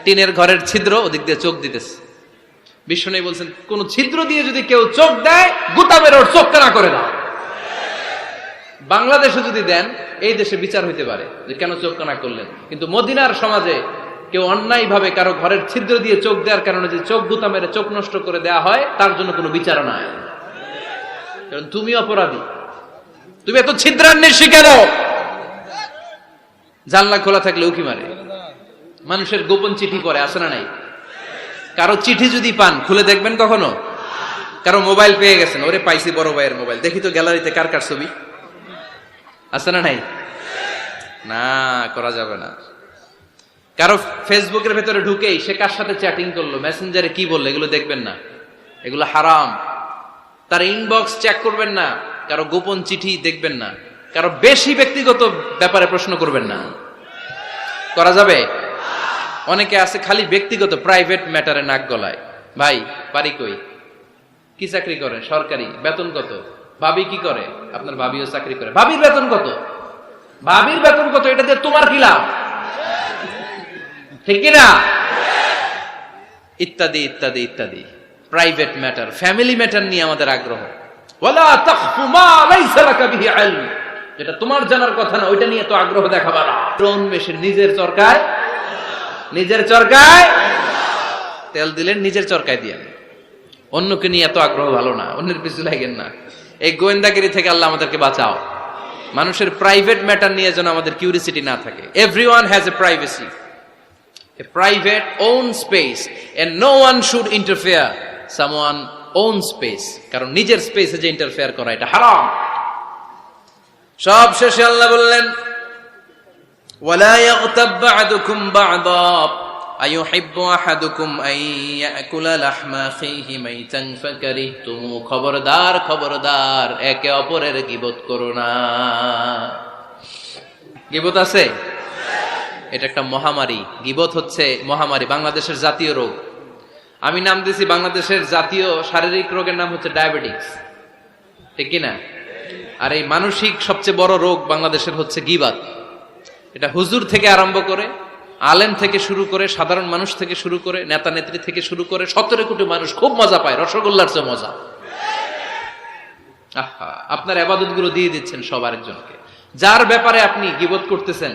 টিনের ঘরের ছিদ্র, ওদিক দিয়ে চোখ দিতেছে। বিষ্ণু বলছেন, কোন ছিদ্র দিয়ে যদি কেউ চোখ দেয়, গুতা মেরে ওর চোখ কানা করে দাও। বাংলাদেশে যদি দেন, এই দেশে বিচার হইতে পারে যে কেন চোখ কানা করলেন। কিন্তু মদিনার সমাজে কেউ অন্যায় ভাবে কারো ঘরের ছিদ্র দিয়ে চোখ দেওয়ার কারণে যে চোখ গুতা মেরে চোখ নষ্ট করে দেওয়া হয়, তার জন্য কোনো বিচার নাই। কারণ তুমি অপরাধী, তুমি এত ছিদ্রান্বেষী কেন? জানলা খোলা থাকলে উকি মারে, মানুষের গোপন চিঠি পড়ে, আছে না নাই? কারো চিঠি যদি পান, খুলে দেখবেন কখনো? কারো মোবাইল পেয়ে গেছেন, ওরে পাইছি বড় ভাইয়ের মোবাইল, দেখি তো গ্যালারিতে কার কার ছবি, আছে না নাই? না, করা যাবে না। কারো ফেসবুকের ভেতরে ঢুকেই সে কার সাথে চ্যাটিং করলো, মেসেঞ্জারে কি বললো, এগুলো দেখবেন না, এগুলো হারাম। তার ইনবক্স চেক করবেন না, কারো গোপন চিঠি দেখবেন না, কারো বেশি ব্যক্তিগত ব্যাপারে প্রশ্ন করবেন না। করা যাবে? অনেকে আছে খালি ব্যক্তিগত প্রাইভেট ম্যাটারে নাক গলায়। ভাই, বাড়ি কই, কি চাকরি করেন, সরকারি, বেতন কত, ভাবি কি করে, আপনার ভাবিও চাকরি করে, ভাবির বেতন কত, ভাবির বেতন কত, এটা দিয়ে তোমার কি লাভ, ঠিক কিনা? ইত্যাদি ইত্যাদি ইত্যাদি প্রাইভেট ম্যাটার, ফ্যামিলি ম্যাটার নিয়ে আমাদের আগ্রহ। ওয়ালা তাখফু মা লাইসা লাকা বিহি ইলম, যেটা তোমার জানার কথা না, ওইটা নিয়ে তো আগ্রহ দেখাবা না। ড্রোন মেশিন, নিজের চরকায়, নিজের চরকায় তেল দিলেন, নিজের চরকায় দিয়ে। অন্যকে নিয়ে এত আগ্রহ ভালো না, অন্যের পিছু লাগেন না। এই গোয়েন্দাগিরি থেকে আল্লাহ আমাদেরকে বাঁচাও। মানুষের প্রাইভেট ম্যাটার নিয়ে যেন আমাদের কিউরিসিটি না থাকে। Everyone has a privacy, a private own space, and no one should interfere someone own space, কারণ নিজের স্পেসে যে ইন্টারফেয়ার করা, এটা হারাম। সব শেষে আল্লাহ বললেন ওয়ালা ইয়াগতাব বা'দুকুম বা'দা আইয়ুহিব্বু আহাদুকুম আন ইয়াকুলা লাহমা আখিহি মাইতান ফাকারিহতুম। খবরদার, খবরদার, একে অপরের গীবত করো না। গীবত আছে, এটা একটা মহামারী। গীবত হচ্ছে মহামারী, বাংলাদেশের জাতীয় রোগ। আমি নাম দিয়েছি বাংলাদেশের জাতীয় শারীরিক রোগের নাম হচ্ছে ডায়াবেটিস, ঠিক কিনা? আর এই মানসিক সবচেয়ে বড় রোগ বাংলাদেশের হচ্ছে গীবাত। এটা হুজুর থেকে আরম্ভ করে, আলেম থেকে শুরু করে, সাধারণ মানুষ থেকে শুরু করে, নেতা নেত্রী থেকে শুরু করে 17 কোটি মানুষ খুব মজা পায়, রসগোল্লার চেয়ে মজা। আহা, আপনার ইবাদত গুলো দিয়ে দিচ্ছেন সব আরেকজনকে। যার ব্যাপারে আপনি গীবত করতেছেন,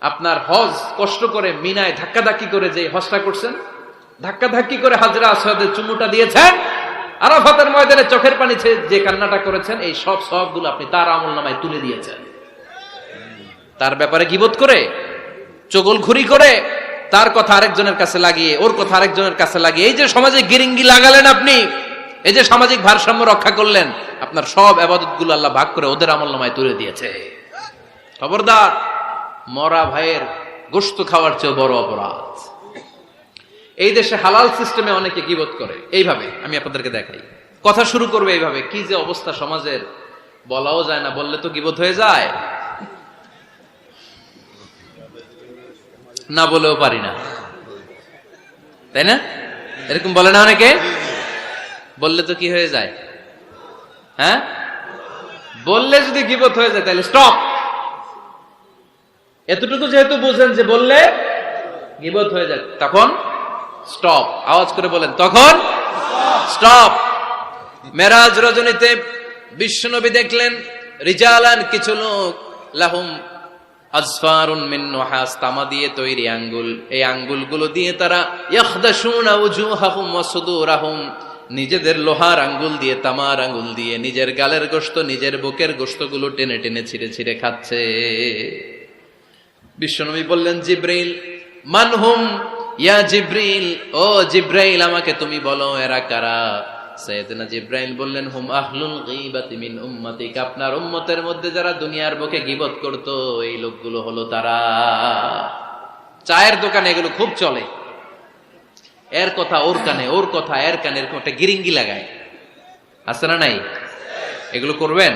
আপনার হজ কষ্ট করে মিনায় ধাক্কাধাক্কি করে যে হজটা করছেন, ধাক্কাধাক্কি করে হাজরা আসওয়াদের চুমুটা দিয়েছেন, আরাফাতের ময়দানে চোখের পানি যে কান্নাটা করেছেন, এই সব সবগুলো আপনি তার আমলনামায় তুলে দিয়েছেন। তার ব্যাপারে গীবত করে, চগলখুরি করে, তার কথা আরেকজনের কাছে লাগিয়ে, ওর কথা আরেকজনের কাছে লাগিয়ে, এই যে সমাজে গিরিঙ্গি লাগালেন আপনি, এই যে সামাজিক ভারসাম্য রক্ষা করলেন, আপনার সব ইবাদতগুলো আল্লাহ ভাগ করে ওদের আমলনামায় তুলে দিয়েছে। খবরদার, মরা ভাইয়ের গোশত খাওয়ার চেয়ে বড় অপরাধ। এই দেশে হালাল সিস্টেমে অনেকে গীবত করে এইভাবে। আমি আপনাদেরকে দেখাই, কথা শুরু করবে এইভাবে। কি যে অবস্থা সমাজের, বলাও যায় না, বললে তো গীবত হয়ে যায়। না বলেও পারি না, তাই না? এরকম বলে না অনেকে? বললে তো কি হয়ে যায়? হ্যাঁ, বললে যদি গীবত হয়ে যায় তাহলে স্টপ। এতটুকু যেহেতু বুঝেন যে বললে গীবত হয়ে যায়, তখন স্টপ। আওয়াজ করে বলেন, তখন স্টপ। মেরাজ রজনীতে বিশ্বনবী দেখলেন রিজালান, কিছু লোক, লাহুম আজফারুন মিন নুহাস, তামা দিয়ে তৈরি আঙ্গুল, এই আঙ্গুলগুলো দিয়ে তারা ইয়াখদাশুনা উজুহাহুম ওয়া সুদুরাহুম, নিজেদের লোহার আঙ্গুল দিয়ে, তামার আঙ্গুল দিয়ে নিজের গালের গোশত, নিজের বুকের গোশতগুলো টেনে টেনে ছিঁড়ে ছিঁড়ে খাচ্ছে। বিশ্বনবী বললেন, জিব্রাইল, মানহুম ইয়া জিব্রাইল, ও জিব্রাইল আমাকে তুমি বলো এরা কারা? সাইয়েদনা জিব্রাইল বললেন, হুম আহলুল গীবাতি মিন উম্মতিক, আপনার উম্মতের মধ্যে যারা দুনিয়ার বুকে গীবত করত, এই লোকগুলো হলো তারা। চায়ের দোকানে এগুলো খুব চলে, এর কথা ওর কানে, ওর কথা এর কানে, এরকম একটা গিরিঙ্গি লাগায়, আছে না নাই? এগুলো করবেন?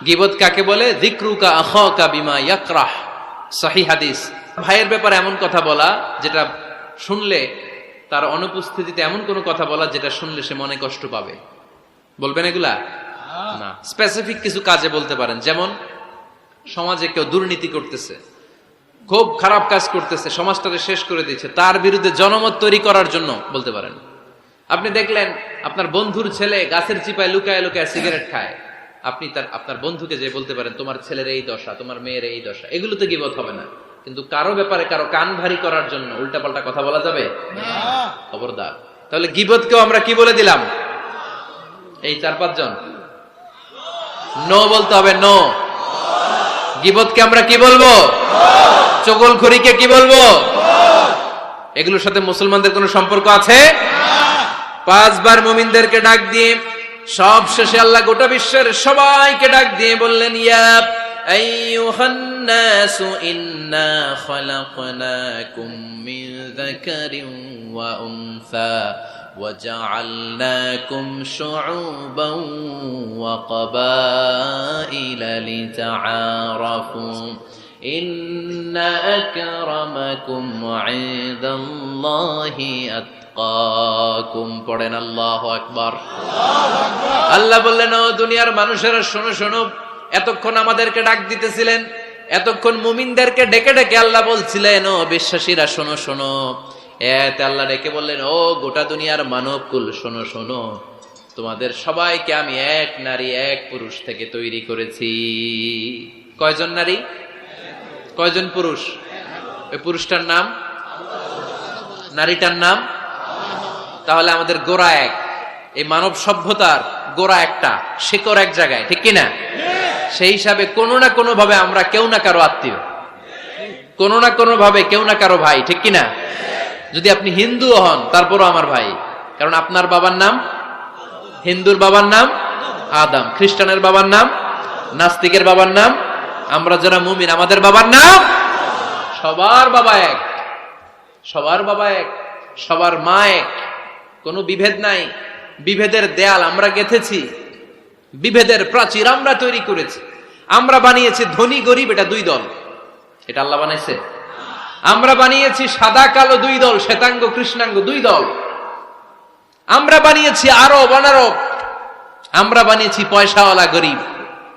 গীবত কাকে বলে? যিকরুকা আখাকা বিমা ইয়াকরাহ, সহিহ হাদিস। ভাইয়ের ব্যাপারে এমন কথা বলা যেটা শুনলে, তার অনুপস্থিতিতে এমন কোন কথা বলা যেটা শুনলে সে মনে কষ্ট পাবে, বলবেন এগুলা? না, স্পেসিফিক কিছু কাজে বলতে পারেন। যেমন সমাজে কেউ দুর্নীতি করতেছে, খুব খারাপ কাজ করতেছে, সমাজটাকে শেষ করে দিচ্ছে, তার বিরুদ্ধে জনমত তৈরি করার জন্য বলতে পারেন। আপনি দেখলেন আপনার বন্ধুর ছেলে গাছের চিপায় লুকায় লুকায় সিগারেট খায়, আপনি আপনার বন্ধুকে যে বলতে পারেন, তোমার ছেলের এই দশা, তোমার মেয়ের এই দশা। এগুলো তো গীবত হবে না, কিন্তু কারো ব্যাপারে কারো কান ভারী করার জন্য উল্টাপাল্টা কথা বলা যাবে? খবরদার। তাহলে গীবতকেও আমরা কি বলে দিলাম? এই 4-5 জন নো বলতে হবে, নো। গীবতকে আমরা কি বলবো? চগলখড়িকে কি বলবো? এগুলোর সাথে মুসলমানদের কোনো সম্পর্ক আছে? 5 বার মুমিনদেরকে ডাক দিয়ে সব শেষে আল্লাহ গোটা বিশ্বের সবাইকে ডাক দিয়ে বললেন, ইয়া আইয়ুহান নাসু ইন্না খালাকনাকুম মিন যাকারিন ওয়া উনসা ওয়া জাআলনাকুম শুউবান ওয়া ক্বাবাইলা লিতাআরাফু ইন্না আকরামাকুম ইনদাল্লাহি আতকাকুম। পড়েন আল্লাহু আকবার। আল্লাহ বললেন, ও দুনিয়ার মানুষেরা শোনো শোনো, এতক্ষণ আমাদেরকে ডাক দিতেছিলেন, এতক্ষণ মুমিনদেরকে ডেকে ডেকে আল্লাহ বলছিলেন, ও বিশ্বাসীরা শোনো শোনো। এতে আল্লাহ ডেকে বললেন, ও গোটা দুনিয়ার মানবকুল শোনো শোনো, তোমাদের সবাইকে আমি এক নারী এক পুরুষ থেকে তৈরি করেছি। কয়জন নারী, কয়জন পুরুষ? ওই পুরুষটার নাম, নারীটার নাম। তাহলে আমাদের গোড়া এক, এই মানব সভ্যতার গোড়া একটা, শিকড় এক জায়গায়, ঠিক কিনা? সেই হিসাবে কোনো না কোনো ভাবে আমরা কেউ না কারো আত্মীয়, কোনো না কোনো ভাবে কেউ না কারো ভাই, ঠিক কিনা? যদি আপনি হিন্দু হন তারপরও আমার ভাই, কারণ আপনার বাবার নাম, হিন্দুর বাবার নাম আদম, খ্রিস্টানের বাবার নাম, নাস্তিকের বাবার নাম, আমরা যারা মুমিন আমাদের বাবার নাম, সবার বাবা এক, সবার বাবা এক, সবার মা এক, কোনো বিভেদ নাই। বিভেদের দেয়াল আমরা গেঁথেছি, বিভেদের প্রাচীর আমরা তৈরি করেছি, আমরা বানিয়েছি ধনী গরিব এটা 2 দল, এটা আল্লাহ বানাইছে? আমরা বানিয়েছি সাদা কালো 2 দল, শ্বেতাঙ্গ কৃষ্ণাঙ্গ 2 দল, আমরা বানিয়েছি আরব অনারব, আমরা বানিয়েছি পয়সাওয়ালা গরিব।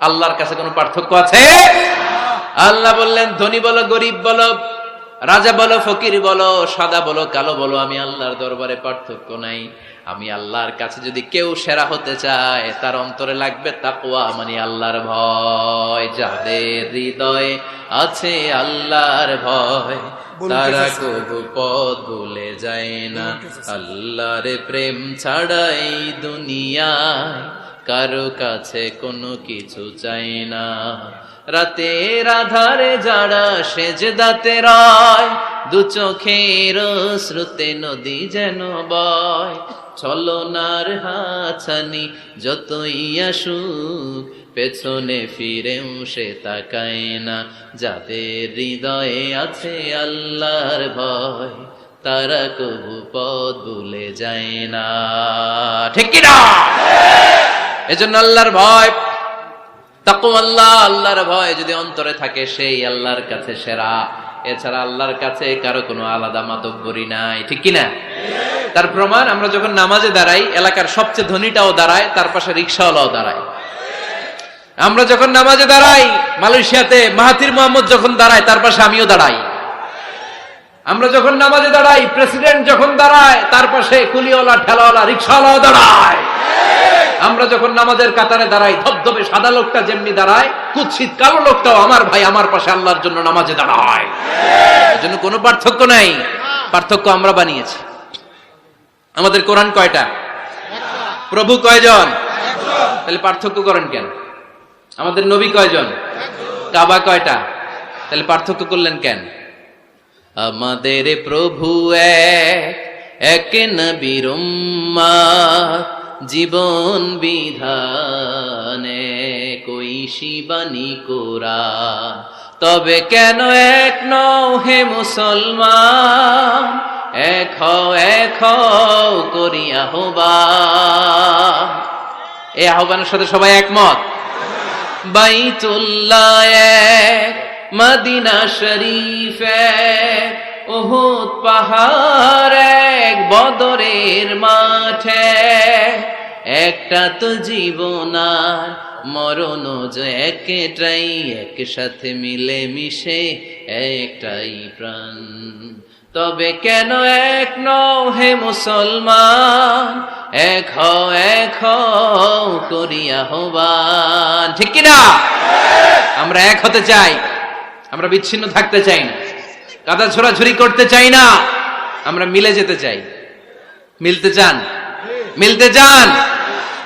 আল্লাহর কাছে কোনো পার্থক্য আছে? আল্লাহ বললেন, ধনী বলো গরিব বলো, রাজা বলো ফকির বলো, সাদা বলো কালো বলো, আমি আল্লাহর দরবারে পার্থক্য নাই। আমি আল্লাহর কাছে যদি কেউ সেরা হতে চায়, তার অন্তরে লাগবে তাকওয়া, মানে আল্লাহর ভয়। যাদের হৃদয়ে আছে আল্লাহর ভয়, তারা কবু পথ ভুলে যায় না। আল্লাহর প্রেম ছাড়া এই দুনিয়ায় কারো কাছে কোনো কিছু চাই না। রাতের আধারে যারা সেজদাতে রয়, 2 চোখের শ্রুতে নদী যেন বয়। ছলনার হাতছানি যতই আসুক, পেছনে ফিরেও সে তাকায় না। যাদের হৃদয়ে আছে আল্লাহর ভয়, তারা কবু পথ ভুলে যায় না, ঠিক কি না? এজন্য আল্লাহর ভয়, তাকওয়া, আল্লাহর ভয় যদি অন্তরে থাকে, সেই আল্লাহর কাছে সেরা। এছাড়া আল্লাহর কাছে কারো কোনো আলাদা মাতব্বরি নাই, ঠিক কিনা? তার প্রমাণ আমরা যখন নামাজে দাঁড়াই, এলাকার সবচেয়ে ধনীটাও দাঁড়ায়, তার পাশে রিক্সাওয়ালাও দাঁড়ায়। আমরা যখন নামাজে দাঁড়াই, মালয়েশিয়াতে মাহাথির মোহাম্মদ যখন দাঁড়ায়, তার পাশে আমিও দাঁড়াই। আমরা যখন নামাজে দাঁড়াই, প্রেসিডেন্ট যখন দাঁড়ায়, তার পাশে কুলিওয়ালা, ঠেলাওয়ালা, রিক্সাওয়ালাও দাঁড়ায়। আমরা যখন নামাজের কাতারে দাঁড়াই, ধবধবে সাদা লোকটা যেমনি দাঁড়ায়, কুৎসিত কালো লোকটাও আমার ভাই, আমার পাশে আল্লাহর জন্য নামাজে দাঁড়ায়। এজন্য কোনো পার্থক্য নাই, পার্থক্য আমরা বানিয়েছি। আমাদের কোরআন কয়টা? প্রভু কয়জন? তাহলে পার্থক্য করেন কেন? আমাদের নবী কয়জন? কাবা কয়টা? তাহলে পার্থক্য করলেন কেন? আমাদের প্রভু এক নবীর উম্মত, জীবন বিধানে কৈশি বাণী কোরআন। তবে কেন এক নও হে মুসলমান, এক হও করি আহ্বান। এই আহ্বানের সাথে সবাই একমত। বাইতুল্লাহ এক, মদিনা শরীফ এক, উহুদ পাহাড় এক, বদরের মাঠে। একটা তো জীবন আর মরণ যে একটাই, একসাথে মিলে মিশে একটাই প্রাণ। তবে কেন এক নও হে মুসলমান, এক হও করি আহ্বান, ঠিক কিনা? আমরা এক হতে চাই, আমরা বিচ্ছিন্ন থাকতে চাই না, কাদা ছোড়াছুরি করতে চাই না, আমরা মিলে যেতে চাই। মিলতে চান? মিলতে চান?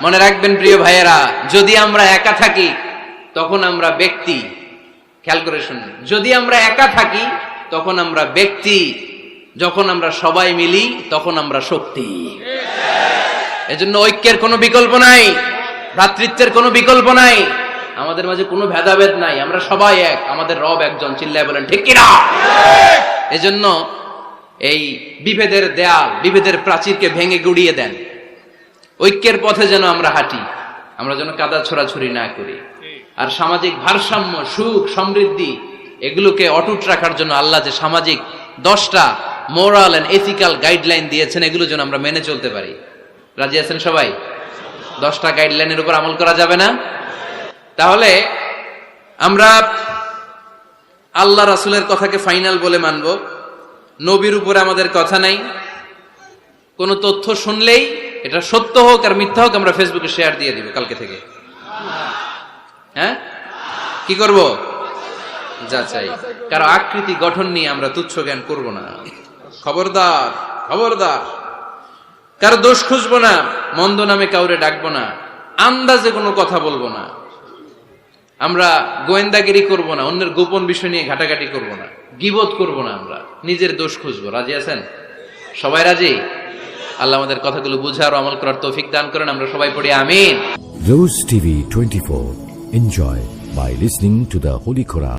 মনে রাখবেন প্রিয় ভাইয়েরা, যদি আমরা একা থাকি তখন আমরা ব্যক্তি। খেয়াল করে শুনুন, যদি আমরা একা থাকি তখন আমরা ব্যক্তি, যখন আমরা সবাই মিলি তখন আমরা শক্তি। এজন্য ঐক্যের কোনো বিকল্প নাই, ভ্রাতৃত্বের কোনো বিকল্প নাই, আমাদের মাঝে কোনো ভেদাভেদ নাই, আমরা সবাই এক, আমাদের রব একজন। চিল্লায় বলেন ঠিক কিনা? এজন্য এই বিভেদের দেয়াল, বিভেদের প্রাচীরকে ভেঙে গুড়িয়ে দেন, ঐক্যের পথে যেন আমরা হাঁটি, আমরা যেন কাদা ছোড়াছুরি না করি। আর সামাজিক ভারসাম্য, সুখ, সমৃদ্ধি এগুলোকে অটুট রাখার জন্য আল্লাহ যে সামাজিক 10টা মোরাল এন্ড এথিক্যাল গাইডলাইন দিয়েছেন, এগুলো যেন আমরা মেনে চলতে পারি। রাজি আছেন সবাই? 10টা গাইডলাইনের উপর আমল করা যাবে না? তাহলে আমরা আল্লাহ রাসূলের কথাকে ফাইনাল বলে মানব, নবীর উপরে আমাদের কথা নাই। কোন তথ্য শুনলেই এটা সত্য হোক আর মিথ্যা হোক, আমরা ফেসবুকে শেয়ার দিয়ে দিব কালকে থেকে। হ্যাঁ, কি করব? যাচাই। কারো আকৃতি গঠন নিয়ে আমরা তুচ্ছ জ্ঞান করব না। খবরদার, খবরদার। কারো দোষ খুঁজবো না, মন্দ নামে কাউরে ডাকবো না, আন্দাজে কোনো কথা বলবো না, আমরা গোয়েন্দাগিরি করব না, অন্যের গোপন বিষয় নিয়ে ঘাটাঘাটি করব না, গীবত করব না, আমরা নিজের দোষ খুঁজবো। রাজি আছেন সবাই? রাজি? আল্লাহ আমাদের কথাগুলো বুঝার ও আমল করার তৌফিক দান করেন। আমরা সবাই পড়ি আমিন। Rose TV 24. Enjoy by listening to the Holy Quran.